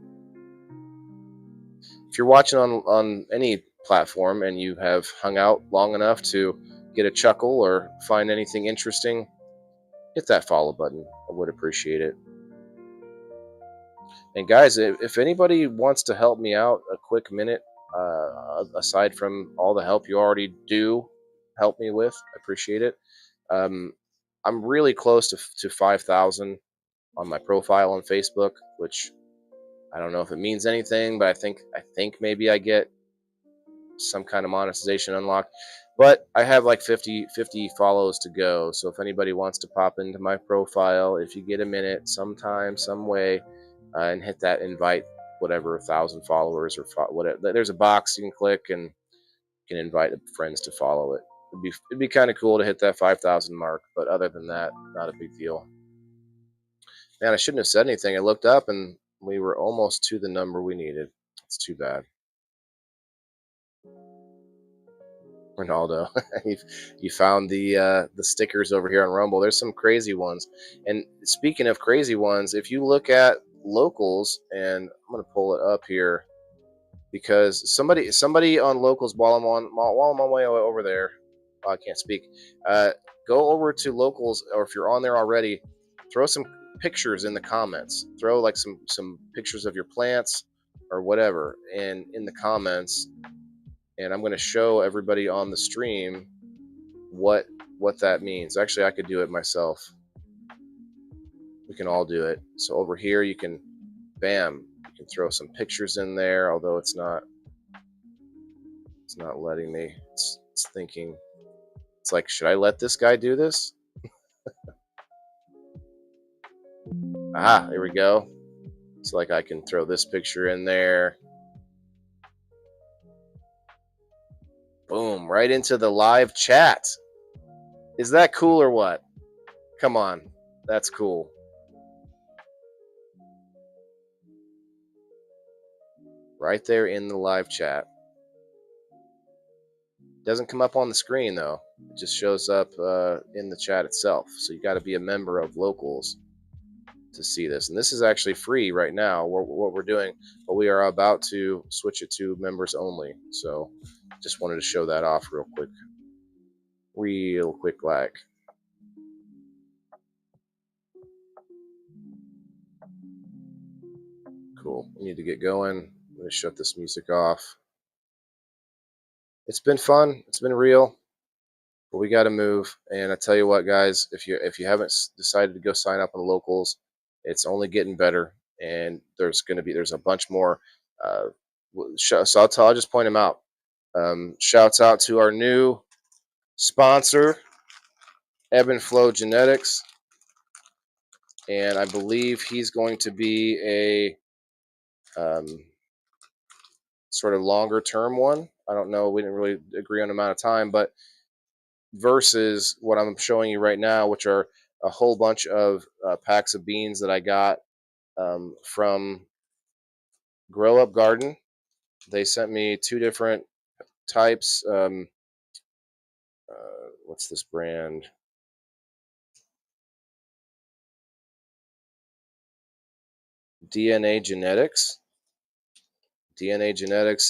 If you're watching on any platform and you have hung out long enough to get a chuckle or find anything interesting, hit that follow button. I would appreciate it. And guys, if anybody wants to help me out a quick minute, aside from all the help you already do help me with, I appreciate it. I'm really close to 5,000 on my profile on Facebook, which I don't know if it means anything, but I think maybe I get some kind of monetization unlocked. But I have like 50 follows to go. So if anybody wants to pop into my profile, if you get a minute, sometime, some way, and hit that invite, whatever, 1,000 followers or whatever. There's a box you can click and you can invite friends to follow it. It'd be kind of cool to hit that 5,000 mark, but other than that, not a big deal. Man, I shouldn't have said anything. I looked up and we were almost to the number we needed. It's too bad. Ronaldo, you found the stickers over here on Rumble. There's some crazy ones. And speaking of crazy ones, if you look at locals, and I'm gonna pull it up here because somebody on locals while I'm on my way over there, I can't speak. Go over to locals, or if you're on there already, throw some pictures in the comments. Throw like some pictures of your plants or whatever, and in the comments, and I'm going to show everybody on the stream what that means. Actually, I could do it myself. We can all do it. So over here, you can, bam, you can throw some pictures in there, although it's not letting me. It's thinking. It's like, should I let this guy do this? There we go. It's like I can throw this picture in there. Boom, right into the live chat. Is that cool or what? Come on, that's cool. Right there in the live chat. Doesn't come up on the screen though. It just shows up in the chat itself. So you got to be a member of Locals to see this. And this is actually free right now. What we're doing, but we are about to switch it to members only. So just wanted to show that off real quick, like. Cool. We need to get going. I'm going to shut this music off. It's been fun. It's been real. But we got to move. And I tell you what, guys, if you haven't decided to go sign up on Locals, it's only getting better. And there's a bunch more. So I'll just point them out. Shouts out to our new sponsor, Ebb and Flow Genetics. And I believe he's going to be a sort of longer term one. I don't know. We didn't really agree on the amount of time, but versus what I'm showing you right now, which are a whole bunch of packs of beans that I got from Grow Up Garden. They sent me 2 different types. What's this brand? DNA Genetics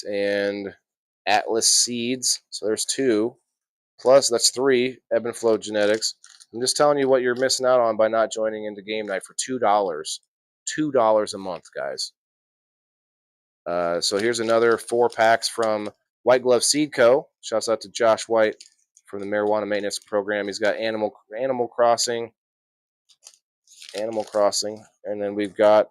and Atlas Seeds. So there's 2. Plus, that's 3, Ebb and Flow Genetics. I'm just telling you what you're missing out on by not joining into Game Night for $2. $2 a month, guys. So here's another 4 packs from White Glove Seed Co. Shouts out to Josh White from the Marijuana Maintenance Program. He's got Animal Crossing. And then we've got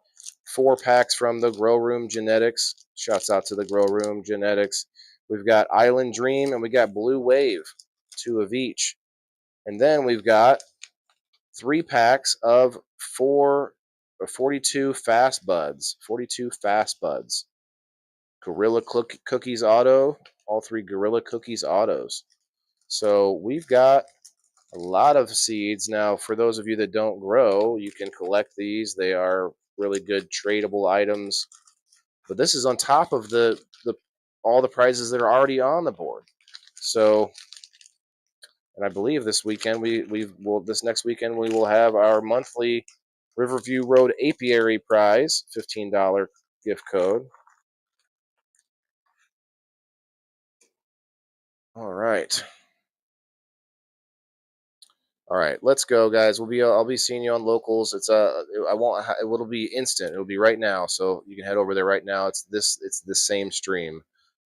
4 packs from the Grow Room Genetics. Shouts out to the Grow Room Genetics. We've got Island Dream and we got Blue Wave, 2 of each. And then we've got 3 packs of 42 Fast Buds. Gorilla Cookies Auto, all 3 Gorilla Cookies Autos. So we've got a lot of seeds. Now, for those of you that don't grow, you can collect these. They are really good tradable items. But this is on top of the all the prizes that are already on the board. So, and I believe this weekend this next weekend we will have our monthly Riverview Road Apiary prize, $15 gift code. All right, let's go, guys. I'll be seeing you on Locals. It'll be instant. It'll be right now, so you can head over there right now. It's the same stream,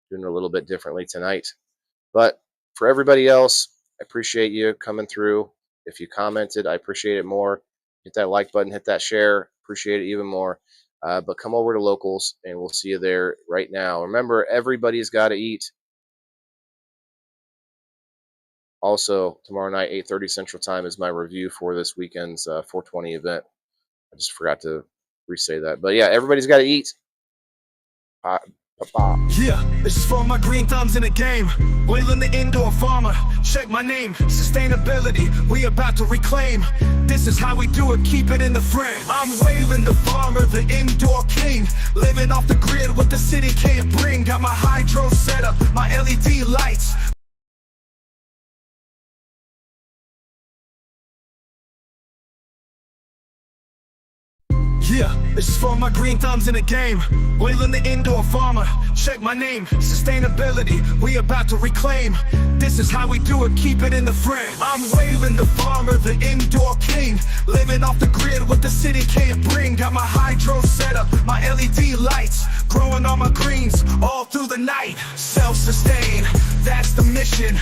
doing it a little bit differently tonight. But for everybody else, I appreciate you coming through. If you commented, I appreciate it more. Hit that like button, hit that share. Appreciate it even more. But come over to Locals, and we'll see you there right now. Remember, everybody's got to eat. Also, tomorrow night, 8:30 Central Time, is my review for this weekend's 420 event. I just forgot to re-say that. But yeah, everybody's got to eat. Yeah, this is for my green thumbs in the game. Waylon the indoor farmer, check my name. Sustainability, we about to reclaim. This is how we do it, keep it in the frame. I'm Waylon the farmer, the indoor king. Living off the grid, what the city can't bring. Got my hydro set up, my LED lights. Yeah, This is for my green thumbs in the game. Wheeling the indoor farmer. Check my name. Sustainability, we about to reclaim. This is how we do it, keep it in the frame. I'm Waylon the farmer, the indoor king. Living off the grid, what the city can't bring. Got my hydro set up, my LED lights. Growing all my greens, all through the night. Self-sustain, that's the mission.